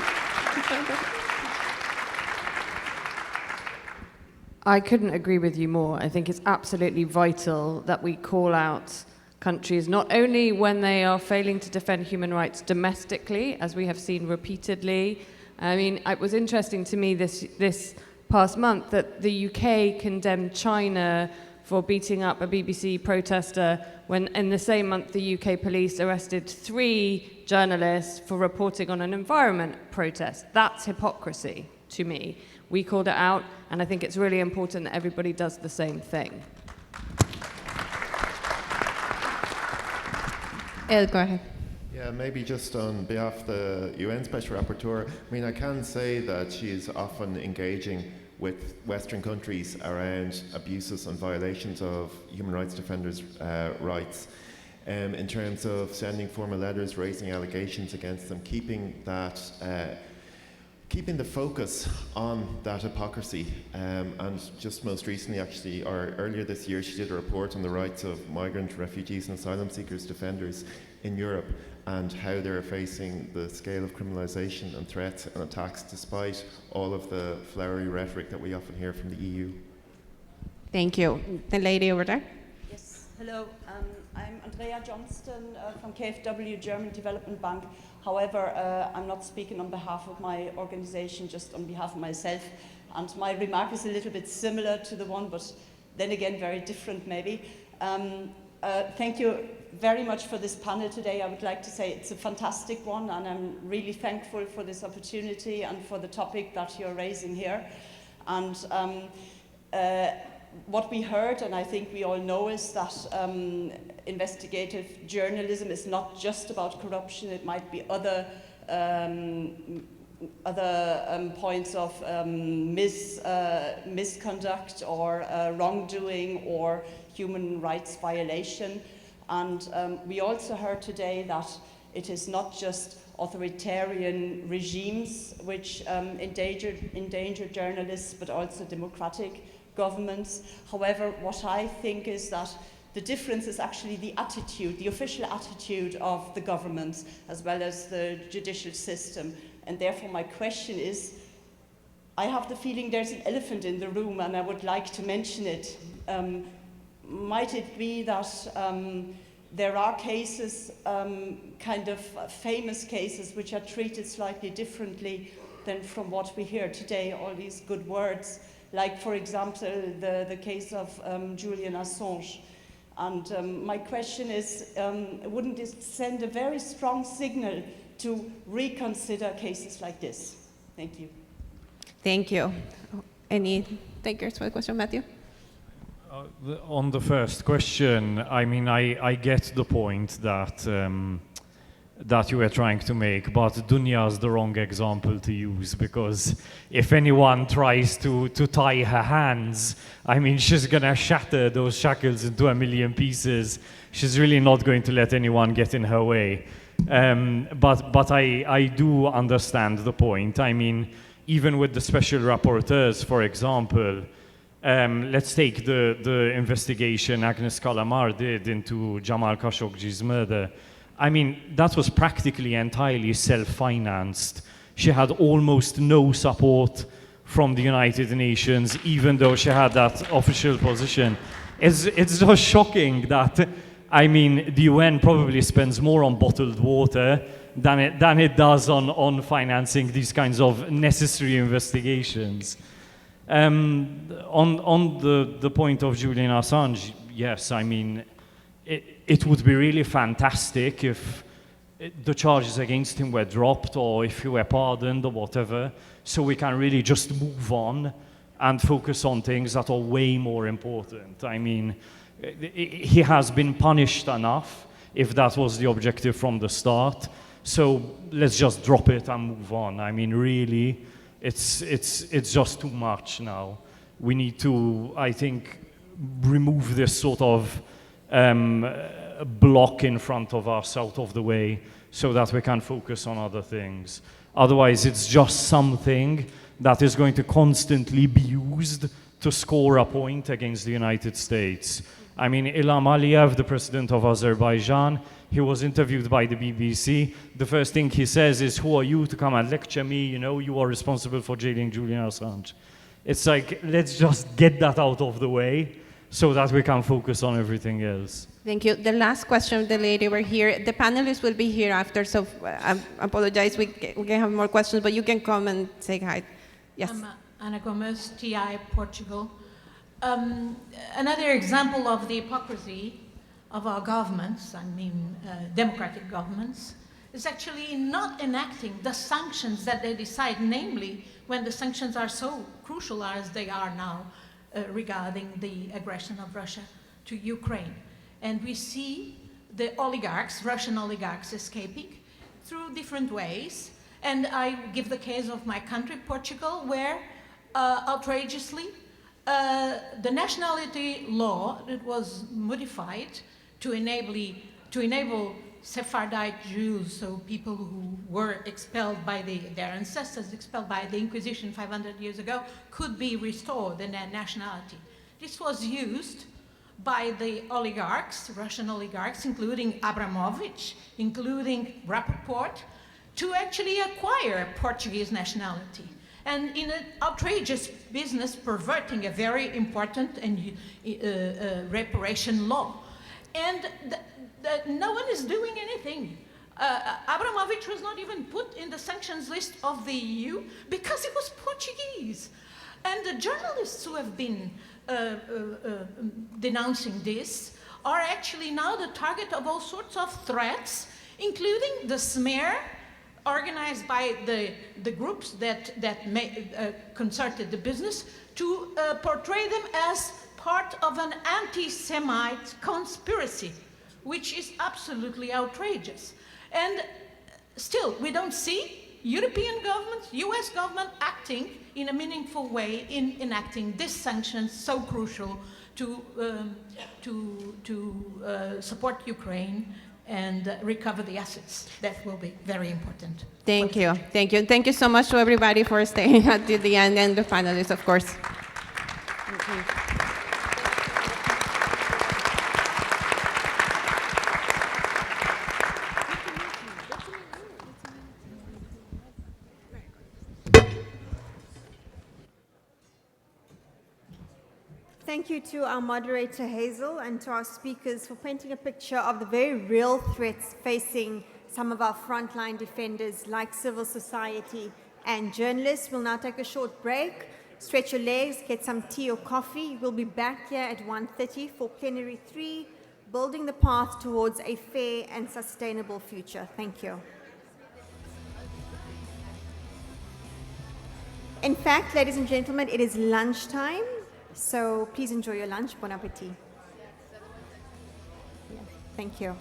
I couldn't agree with you more. I think it's absolutely vital that we call out countries, not only when they are failing to defend human rights domestically, as we have seen repeatedly. I mean, it was interesting to me this past month that the UK condemned China for beating up a BBC protester when in the same month the UK police arrested 3 journalists for reporting on an environment protest. That's hypocrisy to me. We called it out, and I think it's really important that everybody does the same thing. Ed, go ahead. Yeah, maybe just on behalf of the UN Special Rapporteur, I mean, I can say that she is often engaging with Western countries around abuses and violations of human rights defenders' rights, in terms of sending formal letters, raising allegations against them, keeping the focus on that hypocrisy. And just most recently, actually, or earlier this year, she did a report on the rights of migrant, refugees and asylum seekers defenders in Europe and how they're facing the scale of criminalisation and threats and attacks despite all of the flowery rhetoric that we often hear from the EU. Thank you. The lady over there. Yes, hello. I'm Andrea Johnston from KfW, German Development Bank. However, I'm not speaking on behalf of my organization, just on behalf of myself. And my remark is a little bit similar to the one, but then again, very different maybe. Thank you very much for this panel today. I would like to say it's a fantastic one, and I'm really thankful for this opportunity and for the topic that you're raising here. And what we heard, and I think we all know, is that investigative journalism is not just about corruption. It might be other points of misconduct or wrongdoing or human rights violation. And we also heard today that it is not just authoritarian regimes which endanger journalists, but also democratic governments. However, what I think is that the difference is actually the attitude, the official attitude of the governments as well as the judicial system. And therefore my question is, I have the feeling there's an elephant in the room and I would like to mention it. Might it be that there are cases, kind of famous cases, which are treated slightly differently than from what we hear today, all these good words, like, for example, the case of Julian Assange. And my question is, wouldn't it send a very strong signal to reconsider cases like this? Thank you. Thank you. Any takers for the question, Matthew? On the first question, I mean, I get the point that that you were trying to make, but Dunya is the wrong example to use, because if anyone tries to tie her hands, I mean, she's gonna shatter those shackles into a million pieces. She's really not going to let anyone get in her way. But I do understand the point. I mean, even with the special rapporteurs, for example, let's take the investigation Agnes Kalamar did into Jamal Khashoggi's murder. I mean, that was practically entirely self-financed. She had almost no support from the United Nations, even though she had that official position. It's just shocking that, I mean, the UN probably spends more on bottled water than it does on financing these kinds of necessary investigations. On the point of Julian Assange, yes, I mean, it would be really fantastic if the charges against him were dropped or if he were pardoned or whatever, so we can really just move on and focus on things that are way more important. I mean, he has been punished enough, if that was the objective from the start, so let's just drop it and move on. I mean, really, it's just too much now. We need to, I think, remove this sort of block in front of us out of the way so that we can focus on other things. Otherwise, it's just something that is going to constantly be used to score a point against the United States. I mean, Ilham Aliyev, the president of Azerbaijan, he was interviewed by the BBC. The first thing he says is, who are you to come and lecture me? You know, you are responsible for jailing Julian Assange. It's like, let's just get that out of the way so that we can focus on everything else. Thank you. The last question, the lady over here. The panelists will be here after, so I apologize. We can have more questions, but you can come and say hi. Yes. I'm Ana Gomes, TI, Portugal. Another example of the hypocrisy of our governments, I mean democratic governments, is actually not enacting the sanctions that they decide, namely when the sanctions are so crucial as they are now regarding the aggression of Russia to Ukraine. And we see the oligarchs, Russian oligarchs, escaping through different ways. And I give the case of my country, Portugal, where outrageously the nationality law that was modified to enable Sephardite Jews, so people who were expelled by their ancestors, expelled by the Inquisition 500 years ago, could be restored in their nationality. This was used by the oligarchs, Russian oligarchs, including Abramovich, including Rappaport, to actually acquire Portuguese nationality. And in an outrageous business perverting a very important and reparation law. And no one is doing anything. Abramovich was not even put in the sanctions list of the EU because he was Portuguese. And the journalists who have been denouncing this are actually now the target of all sorts of threats, including the smear organized by the groups that concerted the business to portray them as part of an anti-Semite conspiracy, which is absolutely outrageous. And still, we don't see European governments, US government acting in a meaningful way in enacting these sanctions so crucial to support Ukraine and recover the assets. That will be very important. Thank you. Thank you. Thank you so much to everybody for staying until the end, and the panelists, of course. Thank you. Thank you to our moderator, Hazel, and to our speakers for painting a picture of the very real threats facing some of our frontline defenders like civil society and journalists. We'll now take a short break, stretch your legs, get some tea or coffee. We'll be back here at 1:30 for Plenary 3, building the path towards a fair and sustainable future. Thank you. In fact, ladies and gentlemen, it is lunchtime. So please enjoy your lunch. Bon appetit. Yeah, thank you.